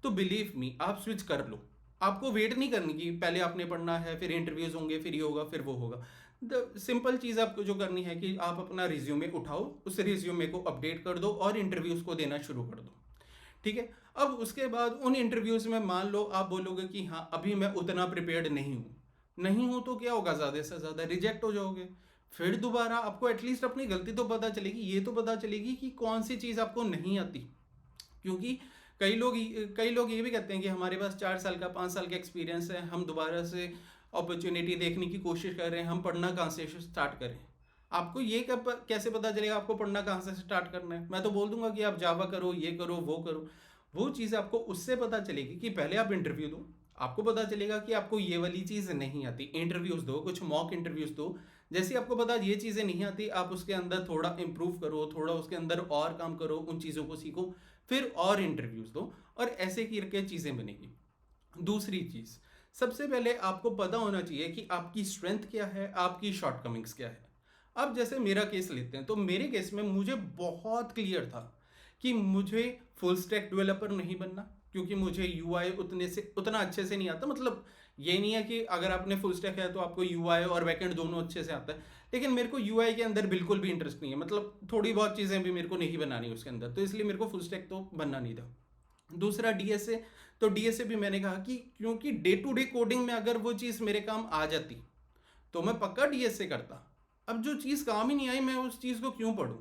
तो बिलीव मी आप स्विच कर लो, आपको वेट नहीं करनी कि पहले आपने पढ़ना है, फिर इंटरव्यूज़ होंगे, फिर ये होगा, फिर वो होगा। द सिंपल चीज़ आपको जो करनी है कि आप अपना रिज्यूमे उठाओ, उस रिज्यूमे को अपडेट कर दो और इंटरव्यूज़ को देना शुरू कर दो, ठीक है। अब उसके बाद उन इंटरव्यूज़ में मान लो आप बोलोगे कि हाँ अभी मैं उतना प्रिपेयर्ड नहीं हूँ तो क्या होगा, ज़्यादा से ज़्यादा रिजेक्ट हो जाओगे। फिर दोबारा आपको एटलीस्ट अपनी गलती तो पता चलेगी, ये तो पता चलेगी कि कौन सी चीज़ आपको नहीं आती। क्योंकि कई लोग ये भी कहते हैं कि हमारे पास 4 साल का 5 साल का एक्सपीरियंस है, हम दोबारा से अपॉर्चुनिटी देखने की कोशिश कर रहे हैं, हम पढ़ना कहाँ से स्टार्ट करें। आपको ये कब कैसे पता चलेगा आपको पढ़ना कहाँ से स्टार्ट करना है? मैं तो बोल दूंगा कि आप जावा करो, ये करो, वो करो। वो चीज़ आपको उससे पता चलेगी कि पहले आप इंटरव्यू दो, आपको पता चलेगा कि आपको ये वाली चीज़ नहीं आती, इंटरव्यूज़ दो, कुछ मॉक इंटरव्यूज़ दो। जैसे आपको पता ये चीज़ें नहीं आती, आप उसके अंदर थोड़ा इंप्रूव करो, थोड़ा उसके अंदर और काम करो, उन चीज़ों को सीखो, फिर और इंटरव्यूज़ दो, और ऐसे करके चीज़ें बनेगी। दूसरी चीज़, सबसे पहले आपको पता होना चाहिए कि आपकी स्ट्रेंथ क्या है, आपकी शॉर्टकमिंग्स क्या है। अब जैसे मेरा केस लेते हैं, तो मेरे केस में मुझे बहुत क्लियर था कि मुझे फुल स्टैक डेवलपर नहीं बनना, क्योंकि मुझे यूआई उतना अच्छे से नहीं आता। मतलब ये नहीं है कि अगर आपने फुल स्टैक है तो आपको यूआई और बैकएंड दोनों अच्छे से आता है, लेकिन मेरे को यूआई के अंदर बिल्कुल भी इंटरेस्ट नहीं है। मतलब थोड़ी बहुत चीज़ें भी मेरे को नहीं बनानी उसके अंदर, तो इसलिए मेरे को फुल स्टैक तो बनना नहीं था। दूसरा डीएसए, तो डीएसए भी मैंने कहा कि क्योंकि डे टू डे कोडिंग में अगर वो चीज़ मेरे काम आ जाती तो मैं पक्का डीएसए करता। अब जो चीज़ काम ही नहीं आई, मैं उस चीज़ को क्यों पढूं?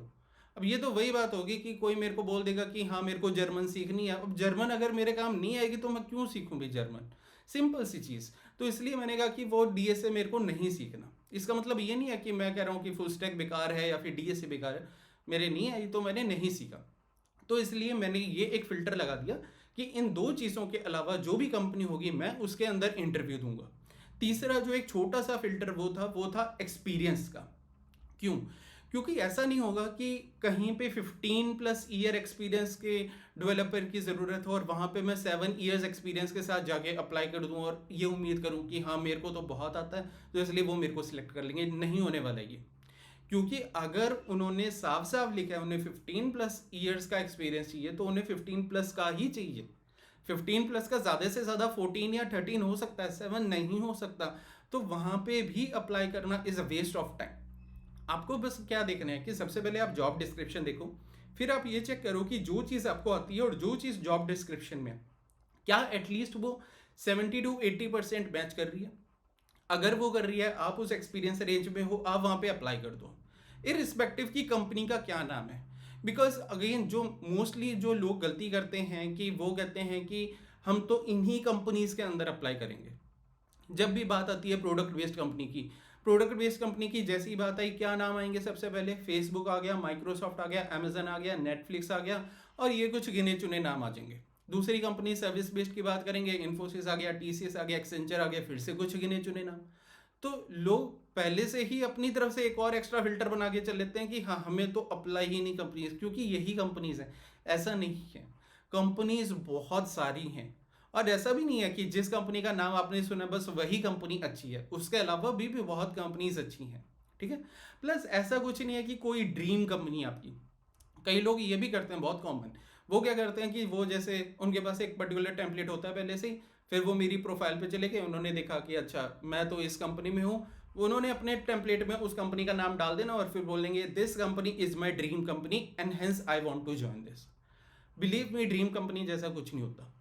अब ये तो वही बात होगी कि कोई मेरे को बोल देगा कि हाँ मेरे को जर्मन सीखनी है। अब जर्मन अगर मेरे काम नहीं आएगी तो मैं क्यों सीखूं भी जर्मन? सिंपल सी चीज़। तो इसलिए मैंने कहा कि वो डीएसए मेरे को नहीं सीखना। इसका मतलब ये नहीं है कि मैं कह रहा हूँ कि फुल स्टैक बेकार है या फिर डीएसए बेकार है। मेरे नहीं आई तो मैंने नहीं सीखा। तो इसलिए मैंने ये एक फ़िल्टर लगा दिया कि इन दो चीज़ों के अलावा जो भी कंपनी होगी मैं उसके अंदर इंटरव्यू दूंगा। तीसरा जो एक छोटा सा फ़िल्टर वो था एक्सपीरियंस का। क्यों? क्योंकि ऐसा नहीं होगा कि कहीं पे 15 प्लस ईयर एक्सपीरियंस के डेवलपर की ज़रूरत हो और वहाँ पे मैं 7 ईयर्स एक्सपीरियंस के साथ जाके अप्लाई कर दूँ और ये उम्मीद करूँ कि हाँ मेरे को तो बहुत आता है तो इसलिए वो मेरे को सिलेक्ट कर लेंगे। नहीं होने वाला ये। क्योंकि अगर उन्होंने साफ साफ लिखा है उन्हें 15 प्लस ईयर्स का एक्सपीरियंस चाहिए तो उन्हें 15 प्लस का ही चाहिए। 15 प्लस का ज़्यादा से ज़्यादा 14 या 13 हो सकता है, 7 नहीं हो सकता। तो वहाँ पे भी अप्लाई करना is a waste of time. आपको बस क्या देखना है कि सबसे पहले आप जॉब डिस्क्रिप्शन देखो, फिर आप ये चेक करो कि जो चीज़ आपको आती है और जो चीज़ जॉब डिस्क्रिप्शन में क्या एटलीस्ट वो 70 टू 80% मैच कर रही है। अगर वो कर रही है, आप उस एक्सपीरियंस रेंज में हो, आप वहाँ पे अप्लाई कर दो, इरिस्पेक्टिव की कंपनी का क्या नाम है। बिकॉज अगेन जो मोस्टली जो लोग गलती करते हैं कि वो कहते हैं कि हम तो इन्हीं कंपनीज के अंदर अप्लाई करेंगे। जब भी बात आती है प्रोडक्ट बेस्ड कंपनी की जैसी बात आई, क्या नाम आएंगे सबसे पहले? फेसबुक आ गया, माइक्रोसॉफ्ट आ गया, अमेजन आ गया, नेटफ्लिक्स आ गया, और ये कुछ गिने चुने नाम आ जाएंगे। दूसरी कंपनी सर्विस बेस्ड की बात करेंगे, इन्फोसिस आ गया, टीसीएस आ गया, एक्सेंचर आ गया, फिर से कुछ गिने चुने नाम। तो लोग पहले से ही अपनी तरफ से एक और एक्स्ट्रा फिल्टर बना के चल लेते हैं कि हाँ हमें तो अप्लाई ही नहीं कंपनीज, क्योंकि यही कंपनीज हैं। ऐसा नहीं है, कंपनीज बहुत सारी हैं। और ऐसा भी नहीं है कि जिस कंपनी का नाम आपने सुना बस वही कंपनी अच्छी है, उसके अलावा भी बहुत कंपनीज अच्छी हैं, ठीक है। प्लस ऐसा कुछ नहीं है कि कोई ड्रीम कंपनी आपकी। कई लोग ये भी करते हैं, बहुत कॉमन। वो क्या करते हैं कि वो जैसे उनके पास एक पर्टिकुलर टेम्पलेट होता है पहले से ही, फिर वो मेरी प्रोफाइल पे चले गए, उन्होंने देखा कि अच्छा मैं तो इस कंपनी में हूँ, उन्होंने अपने टेम्पलेट में उस कंपनी का नाम डाल देना और फिर बोलेंगे this company is my dream company and hence I want to join this. Believe me, dream company जैसा कुछ नहीं होता।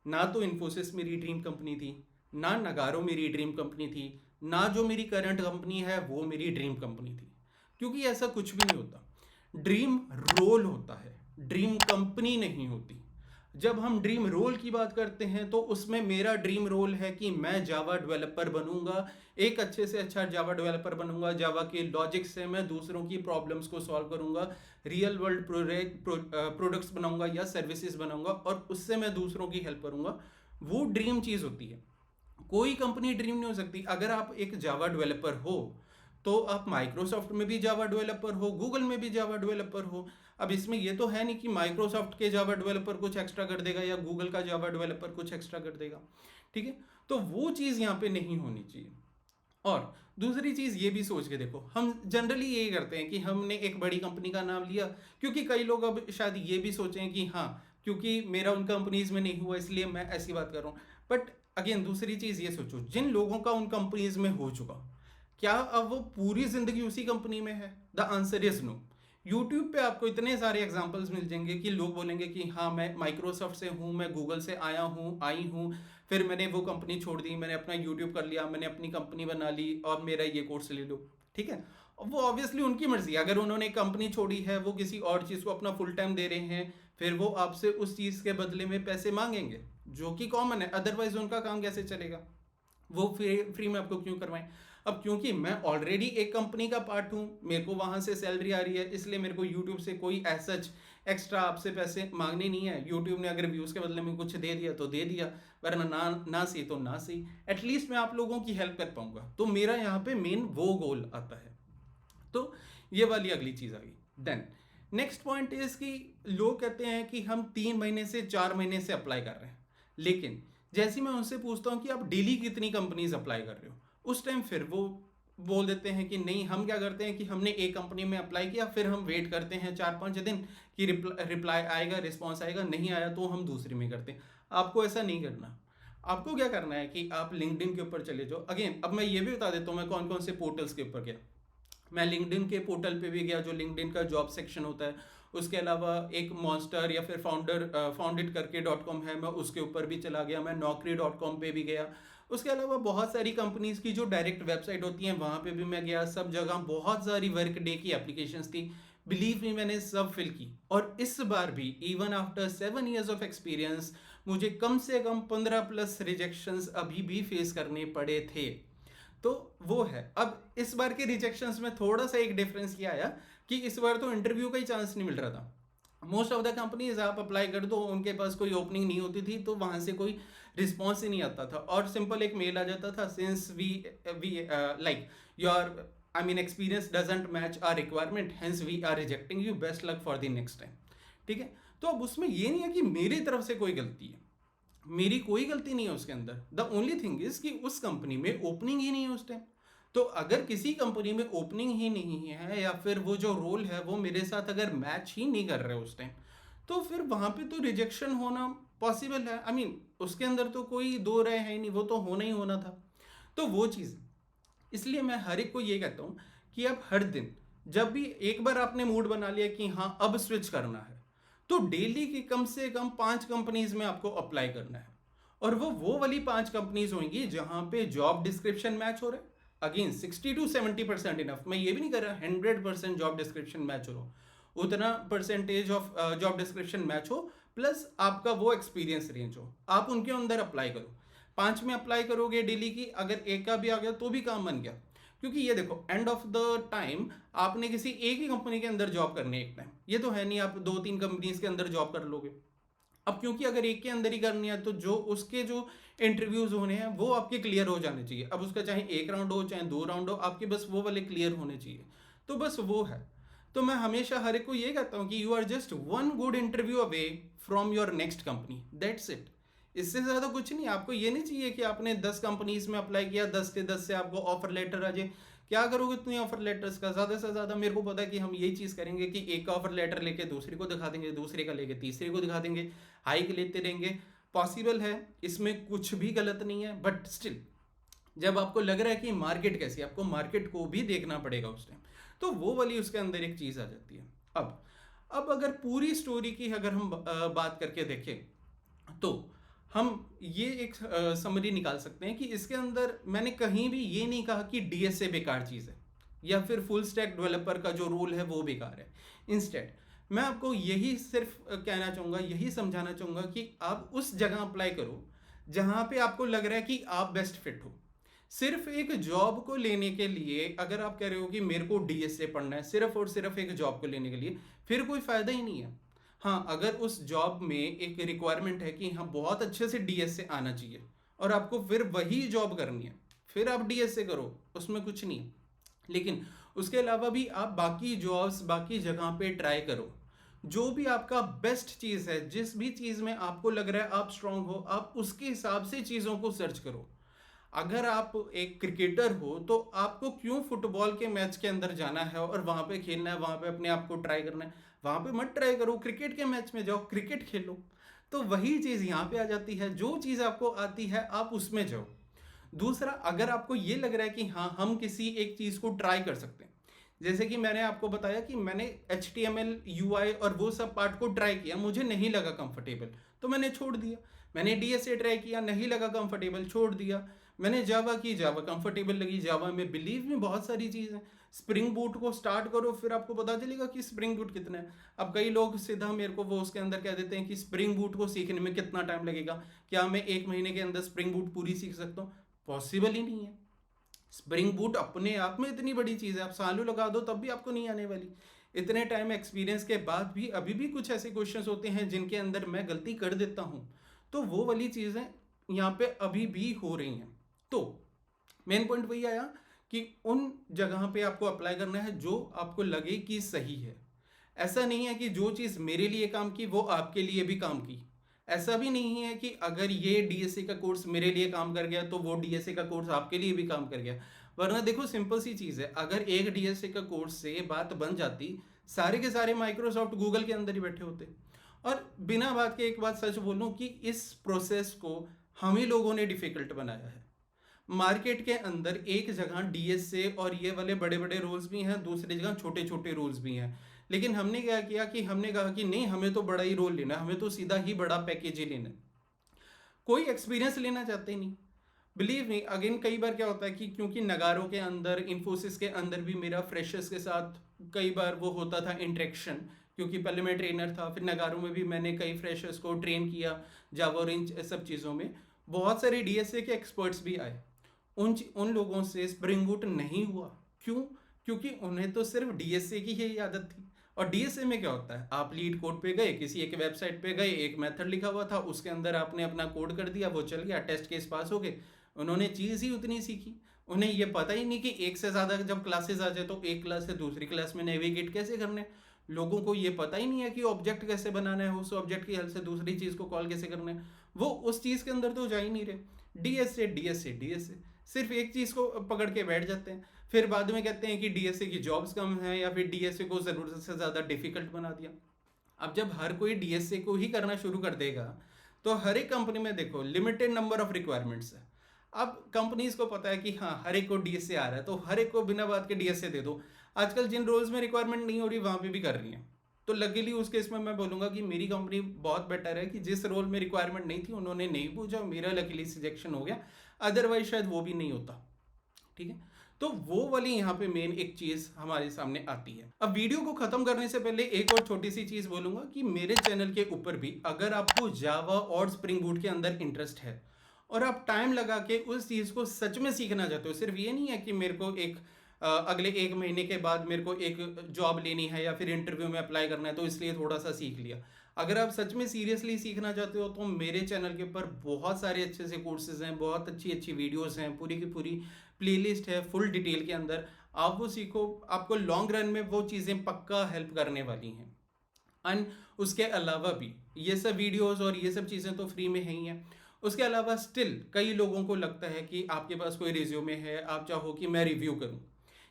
ना तो इन्फोसिस मेरी ड्रीम कंपनी थी, ना नगारो मेरी ड्रीम कंपनी थी, ना जो मेरी करंट कंपनी है वो मेरी ड्रीम कंपनी थी, क्योंकि ऐसा कुछ भी नहीं होता। ड्रीम रोल होता है, ड्रीम कंपनी नहीं होती। जब हम ड्रीम रोल की बात करते हैं तो उसमें मेरा ड्रीम रोल है कि मैं जावा डेवलपर बनूंगा, एक अच्छे से अच्छा जावा डेवलपर बनूंगा, जावा के लॉजिक से मैं दूसरों की प्रॉब्लम्स को सॉल्व करूंगा, रियल वर्ल्ड प्रोडक्ट्स बनाऊंगा या सर्विसेज बनाऊंगा और उससे मैं दूसरों की हेल्प करूंगा। वो ड्रीम चीज़ होती है। कोई कंपनी ड्रीम नहीं हो सकती। अगर आप एक जावा डेवलपर हो तो आप माइक्रोसॉफ्ट में भी जावा डेवलपर हो, गूगल में भी जावा डेवलपर हो। अब इसमें ये तो है नहीं कि माइक्रोसॉफ्ट के जावा डेवलपर कुछ एक्स्ट्रा कर देगा या गूगल का जावा डेवलपर कुछ एक्स्ट्रा कर देगा, ठीक है। तो वो चीज़ यहाँ पे नहीं होनी चाहिए। और दूसरी चीज़ ये भी सोच के देखो, हम जनरली यही करते हैं कि हमने एक बड़ी कंपनी का नाम लिया, क्योंकि कई लोग अब शायद ये भी सोचें कि हाँ, क्योंकि मेरा उन कंपनीज में नहीं हुआ इसलिए मैं ऐसी बात कर रहा हूँ। बट अगेन दूसरी चीज़ ये सोचो, जिन लोगों का उन कंपनीज में हो चुका, क्या अब वो पूरी जिंदगी उसी कंपनी में है? The answer is no. YouTube पे आपको इतने सारे एग्जांपल्स मिल जाएंगे कि लोग बोलेंगे कि हाँ मैं माइक्रोसॉफ्ट से हूँ, मैं गूगल से आई हूँ, फिर मैंने वो कंपनी छोड़ दी, मैंने अपना यूट्यूब कर लिया, मैंने अपनी कंपनी बना ली और मेरा ये कोर्स ले लो, ठीक है। वो ऑब्वियसली उनकी मर्जी, अगर उन्होंने कंपनी छोड़ी है, वो किसी और चीज़ को अपना फुल टाइम दे रहे हैं, फिर वो आपसे उस चीज़ के बदले में पैसे मांगेंगे, जो कि कॉमन है। अदरवाइज उनका काम कैसे चलेगा? वो फ्री में आपको क्यों करवाएं? अब क्योंकि मैं ऑलरेडी एक कंपनी का पार्ट हूँ, मेरे को वहाँ से सैलरी आ रही है, इसलिए मेरे को यूट्यूब से कोई सच एक्स्ट्रा आपसे पैसे मांगने नहीं है। यूट्यूब ने अगर व्यूज़ के बदले में कुछ दे दिया तो दे दिया, वरना ना सही तो ना सही, एटलीस्ट मैं आप लोगों की हेल्प कर पाऊंगा। तो मेरा यहाँ पे मेन वो गोल आता है। तो ये वाली अगली चीज़ आ गई। देन नेक्स्ट पॉइंट इज कि लोग कहते हैं कि हम 3 महीने से 4 महीने से अप्लाई कर रहे हैं, लेकिन जैसे मैं उनसे पूछता हूँ कि आप डेली कितनी कंपनीज अप्लाई कर रहे हो, उस टाइम फिर वो बोल देते हैं कि नहीं, हम क्या करते हैं कि हमने एक कंपनी में अप्लाई किया, फिर हम वेट करते हैं 4-5 दिन कि रिप्लाई आएगा, रिस्पॉन्स आएगा, नहीं आया तो हम दूसरी में करते हैं। आपको ऐसा नहीं करना। आपको क्या करना है कि आप लिंक्डइन के ऊपर चले जाओ। अगेन अब मैं ये भी बता देता हूँ मैं कौन कौन से पोर्टल्स के ऊपर गया। मैं लिंक्डइन के पोर्टल पे भी गया, जो लिंक्डइन का जॉब सेक्शन होता है। उसके अलावा एक मॉन्स्टर या फिर फाउंडेड करके .com है, मैं उसके ऊपर भी चला गया। मैं naukri.com पे भी गया। उसके अलावा बहुत सारी कंपनीज की जो डायरेक्ट वेबसाइट होती हैं वहाँ पे भी मैं गया। सब जगह बहुत सारी वर्क डे की एप्लीकेशंस थी, बिलीव मी मैंने सब फिल की। और इस बार भी even after 7 years of experience मुझे कम से कम 15+ रिजेक्शंस अभी भी फेस करने पड़े थे। तो वो है। अब इस बार के रिजेक्शंस में थोड़ा सा एक डिफरेंस ये आया कि इस बार तो इंटरव्यू का ही चांस नहीं मिल रहा था। मोस्ट ऑफ द कंपनीज आप अप्लाई कर दो, उनके पास कोई ओपनिंग नहीं होती थी, तो वहाँ से कोई रिस्पॉन्स ही नहीं आता था, और सिंपल एक मेल आ जाता था, since we like your I mean experience doesn't match our requirement, hence we are rejecting you, best luck for the next time, ठीक है। तो अब उसमें ये नहीं है कि मेरी तरफ से कोई गलती है, मेरी कोई गलती नहीं है उसके अंदर। द ओनली थिंग इज कि उस कंपनी में ओपनिंग ही नहीं है उस टाइम। तो अगर किसी कंपनी में ओपनिंग ही नहीं है या फिर वो जो रोल है वो मेरे साथ अगर मैच ही नहीं कर रहे उस टाइम, तो फिर वहाँ पे तो रिजेक्शन होना पॉसिबल है। आई मीन उसके अंदर तो कोई दो राय है ही नहीं, वो तो होना ही होना था। तो वो चीज़, इसलिए मैं हर एक को ये कहता हूँ कि अब हर दिन जब भी एक बार आपने मूड बना लिया कि हाँ अब स्विच करना है, तो डेली की कम से कम 5 कंपनीज में आपको अप्लाई करना है। और वो वाली 5 कंपनीज होंगी जहां पे जॉब डिस्क्रिप्शन मैच हो रहा है। अगेन 60-70% इनफ, मैं ये भी नहीं कर रहा 100% जॉब डिस्क्रिप्शन मैच हो, उतना percentage of job description match हो, प्लस आपका वो एक्सपीरियंस रेंज हो, आप उनके अंदर अप्लाई करो। 5 में अप्लाई करोगे डेली की, अगर एक का भी आ गया तो भी काम बन गया। क्योंकि ये देखो एंड ऑफ द टाइम आपने किसी एक ही कंपनी के अंदर जॉब करनी है एक टाइम, ये तो है नहीं आप 2-3 कंपनीज के अंदर जॉब कर लोगे। अब क्योंकि अगर एक के अंदर ही करनी है तो जो उसके जो इंटरव्यूज होने हैं वो आपके क्लियर हो जाने चाहिए। अब उसका चाहे 1 राउंड हो चाहे 2 राउंड हो, आपके बस वो वाले क्लियर होने चाहिए। तो बस वो है। तो मैं हमेशा हर एक को ये कहता हूँ कि you are just 1 good interview away from your next company, that's it. इससे ज़्यादा कुछ नहीं। आपको ये नहीं चाहिए कि आपने 10 कंपनीज में अप्लाई किया, 10 के 10 से आपको ऑफर लेटर आ जाए। क्या करोगे इतनी ऑफर लेटर्स का? ज़्यादा से ज़्यादा मेरे को पता है कि हम यही चीज़ करेंगे कि एक का ऑफर लेटर लेके दूसरे को दिखा देंगे, दूसरे का लेके तीसरे को दिखा देंगे, हाइक लेते रहेंगे। पॉसिबल है, इसमें कुछ भी गलत नहीं है, बट स्टिल जब आपको लग रहा है कि मार्केट कैसी है, आपको मार्केट को भी देखना पड़ेगा उस टाइम, तो वो वाली उसके अंदर एक चीज़ आ जाती है। अब अगर पूरी स्टोरी की अगर हम बात करके देखें, तो हम ये एक समरी निकाल सकते हैं कि इसके अंदर मैंने कहीं भी ये नहीं कहा कि डीएसए बेकार चीज़ है या फिर फुल स्टैक डेवलपर का जो रोल है वो बेकार है। इंस्टेड मैं आपको यही सिर्फ कहना चाहूँगा, यही समझाना चाहूँगा कि आप उस जगह अप्लाई करो जहाँ पे आपको लग रहा है कि आप बेस्ट फिट हो। सिर्फ एक जॉब को लेने के लिए अगर आप कह रहे हो कि मेरे को डीएसए पढ़ना है सिर्फ और सिर्फ एक जॉब को लेने के लिए, फिर कोई फायदा ही नहीं है। हाँ, अगर उस जॉब में एक रिक्वायरमेंट है कि हाँ बहुत अच्छे से डीएसए आना चाहिए और आपको फिर वही जॉब करनी है, फिर आप डीएसए करो, उसमें कुछ नहीं है। लेकिन उसके अलावा भी आप बाकी जॉब्स बाकी जगह पे ट्राई करो। जो भी आपका बेस्ट चीज़ है, जिस भी चीज़ में आपको लग रहा है आप स्ट्रांग हो, आप उसके हिसाब से चीज़ों को सर्च करो। अगर आप एक क्रिकेटर हो तो आपको क्यों फुटबॉल के मैच के अंदर जाना है और वहाँ पे खेलना है, वहाँ पे अपने आप को ट्राई करना है? वहाँ पे मत ट्राई करो, क्रिकेट के मैच में जाओ, क्रिकेट खेलो। तो वही चीज़ यहाँ पे आ जाती है, जो चीज़ आपको आती है आप उसमें जाओ। दूसरा, अगर आपको ये लग रहा है कि हाँ हम किसी एक चीज़ को ट्राई कर सकते हैं, जैसे कि मैंने आपको बताया कि मैंने HTML UI और वो सब पार्ट को ट्राई किया, मुझे नहीं लगा कंफर्टेबल तो मैंने छोड़ दिया। मैंने DSA ट्राई किया, नहीं लगा कंफर्टेबल, छोड़ दिया। मैंने जावा की, जावा कंफर्टेबल लगी, जावा में बिलीव में बहुत सारी चीज़ है। स्प्रिंग बूट को स्टार्ट करो, फिर आपको पता चलेगा कि स्प्रिंग बूट कितना है। अब कई लोग सीधा मेरे को वो उसके अंदर कह देते हैं कि स्प्रिंग बूट को सीखने में कितना टाइम लगेगा, क्या मैं 1 महीने के अंदर स्प्रिंग बूट पूरी सीख सकता हूँ? पॉसिबल ही नहीं है। स्प्रिंग बूट अपने आप में इतनी बड़ी चीज़ है, आप सालों लगा दो तब भी आपको नहीं आने वाली। इतने टाइम एक्सपीरियंस के बाद भी अभी भी कुछ ऐसे क्वेश्चंस होते हैं जिनके अंदर मैं गलती कर देता हूँ। तो वो वाली चीज़ें यहाँ पे अभी भी हो रही हैं। तो मेन पॉइंट वही आया कि उन जगह पे आपको अप्लाई करना है जो आपको लगे कि सही है। ऐसा नहीं है कि जो चीज़ मेरे लिए काम की वो आपके लिए भी काम की। ऐसा भी नहीं है कि अगर ये डीएसए का कोर्स मेरे लिए काम कर गया तो वो डीएसए का कोर्स आपके लिए भी काम कर गया। वरना देखो सिंपल सी चीज़ है, अगर एक डीएसए का कोर्स से बात बन जाती, सारे के सारे माइक्रोसॉफ्ट गूगल के अंदर ही बैठे होते। और बिना बात के एक बात सच बोलूं कि इस प्रोसेस को हम ही लोगों ने डिफिकल्ट बनाया है। मार्केट के अंदर एक जगह डीएसए और ये वाले बड़े बड़े रोल्स भी हैं, दूसरी जगह छोटे छोटे रोल्स भी हैं। लेकिन हमने क्या किया कि हमने कहा कि नहीं, हमें तो बड़ा ही रोल लेना है, हमें तो सीधा ही बड़ा पैकेज ही लेना है। कोई एक्सपीरियंस लेना चाहते ही नहीं। बिलीव मी, अगेन कई बार क्या होता है कि क्योंकि नगारों के अंदर, इन्फोसिस के अंदर भी मेरा फ्रेशर्स के साथ कई बार वो होता था इंटरेक्शन, क्योंकि पहले मैं ट्रेनर था, फिर नगारों में भी मैंने कई फ्रेशर्स को ट्रेन किया जावा और इन सब चीज़ों में। बहुत सारे डीएसए के एक्सपर्ट्स भी आए, उन लोगों से स्प्रिंग बूट नहीं हुआ। क्यों? क्योंकि उन्हें तो सिर्फ डीएसए की ही आदत थी। और डीएसए में क्या होता है, आप लीड कोड पे गए, किसी एक वेबसाइट पे गए, एक मेथड लिखा हुआ था, उसके अंदर आपने अपना कोड कर दिया, वो चल गया, टेस्ट केस पास हो गए। उन्होंने चीज़ ही उतनी सीखी, उन्हें ये पता ही नहीं कि एक से ज़्यादा जब क्लासेस आ जाए तो एक क्लास से दूसरी क्लास में नेविगेट कैसे करना है। लोगों को ये पता ही नहीं है कि ऑब्जेक्ट कैसे बनाना है, उस ऑब्जेक्ट की हेल्प से दूसरी चीज़ को कॉल कैसे करना है। वो उस चीज़ के अंदर तो जा ही नहीं रहे। डीएसए डीएसए डीएसए, सिर्फ एक चीज़ को पकड़ के बैठ जाते हैं। फिर बाद में कहते हैं कि डीएसए की जॉब्स कम हैं या फिर डीएसए को ज़रूरत से ज़्यादा डिफिकल्ट बना दिया। अब जब हर कोई डीएसए को ही करना शुरू कर देगा तो हर एक कंपनी में देखो लिमिटेड नंबर ऑफ रिक्वायरमेंट्स है। अब कंपनीज को पता है कि हाँ हर एक को डीएसए आ रहा है, तो हर एक को बिना बात के डीएसए दे दो। आजकल जिन रोल्स में रिक्वायरमेंट नहीं हो रही वहाँ पे भी कर रही हैं। तो लकीली उस केस में मैं बोलूँगा कि मेरी कंपनी बहुत बेटर है कि जिस रोल में रिक्वायरमेंट नहीं थी उन्होंने नहीं पूछा, मेरा लकीली सिलेक्शन हो गया, अदरवाइज शायद वो भी नहीं होता। ठीक है, तो वो वाली यहाँ पे मेन एक चीज़ हमारे सामने आती है। अब वीडियो को ख़त्म करने से पहले एक और छोटी सी चीज़ बोलूँगा कि मेरे चैनल के ऊपर भी अगर आपको जावा और स्प्रिंग बूट के अंदर इंटरेस्ट है और आप टाइम लगा के उस चीज़ को सच में सीखना चाहते हो, सिर्फ ये नहीं है कि मेरे को एक अगले 1 महीने के बाद मेरे को एक जॉब लेनी है या फिर इंटरव्यू में अप्लाई करना है तो इसलिए थोड़ा सा सीख लिया। अगर आप सच में सीरियसली सीखना चाहते हो तो मेरे चैनल के ऊपर बहुत सारे अच्छे से कोर्सेज हैं, बहुत अच्छी अच्छी वीडियोस हैं, पूरी की पूरी प्लेलिस्ट है फुल डिटेल के अंदर। आप वो सीखो, आपको लॉन्ग रन में वो चीज़ें पक्का हेल्प करने वाली हैं। एंड उसके अलावा भी ये सब वीडियोस और ये सब चीज़ें तो फ्री में है ही हैं। उसके अलावा स्टिल कई लोगों को लगता है कि आपके पास कोई रिज्यूमे है, आप चाहो कि मैं रिव्यू करूं,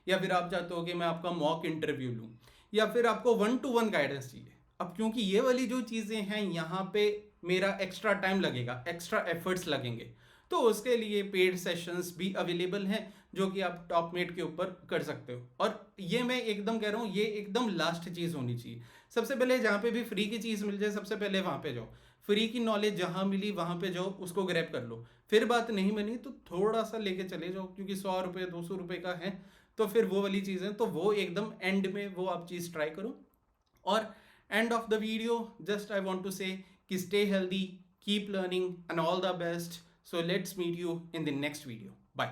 या फिर आप चाहते हो कि मैं आपका मॉक इंटरव्यू लूं, या फिर आपको 1-to-1 गाइडेंस चाहिए। अब क्योंकि ये वाली जो चीज़ें हैं यहाँ पे मेरा एक्स्ट्रा टाइम लगेगा, एक्स्ट्रा एफर्ट्स लगेंगे, तो उसके लिए पेड सेशंस भी अवेलेबल हैं जो कि आप टॉपमेट के ऊपर कर सकते हो। और ये मैं एकदम कह रहा हूँ, ये एकदम लास्ट चीज़ होनी चाहिए। सबसे पहले जहाँ पे भी फ्री की चीज़ मिल जाए सबसे पहले वहाँ पे जाओ, फ्री की नॉलेज जहाँ मिली वहाँ पे जाओ, उसको ग्रैब कर लो। फिर बात नहीं बनी तो थोड़ा सा लेके चले जाओ, क्योंकि 100 रुपये 200 रुपये का है तो फिर वो वाली चीज़ें तो वो एकदम एंड में वो आप चीज़ ट्राई करो। और end of the video, just I want to say ki stay healthy, keep learning, and all the best. So let's meet you in the next video. Bye.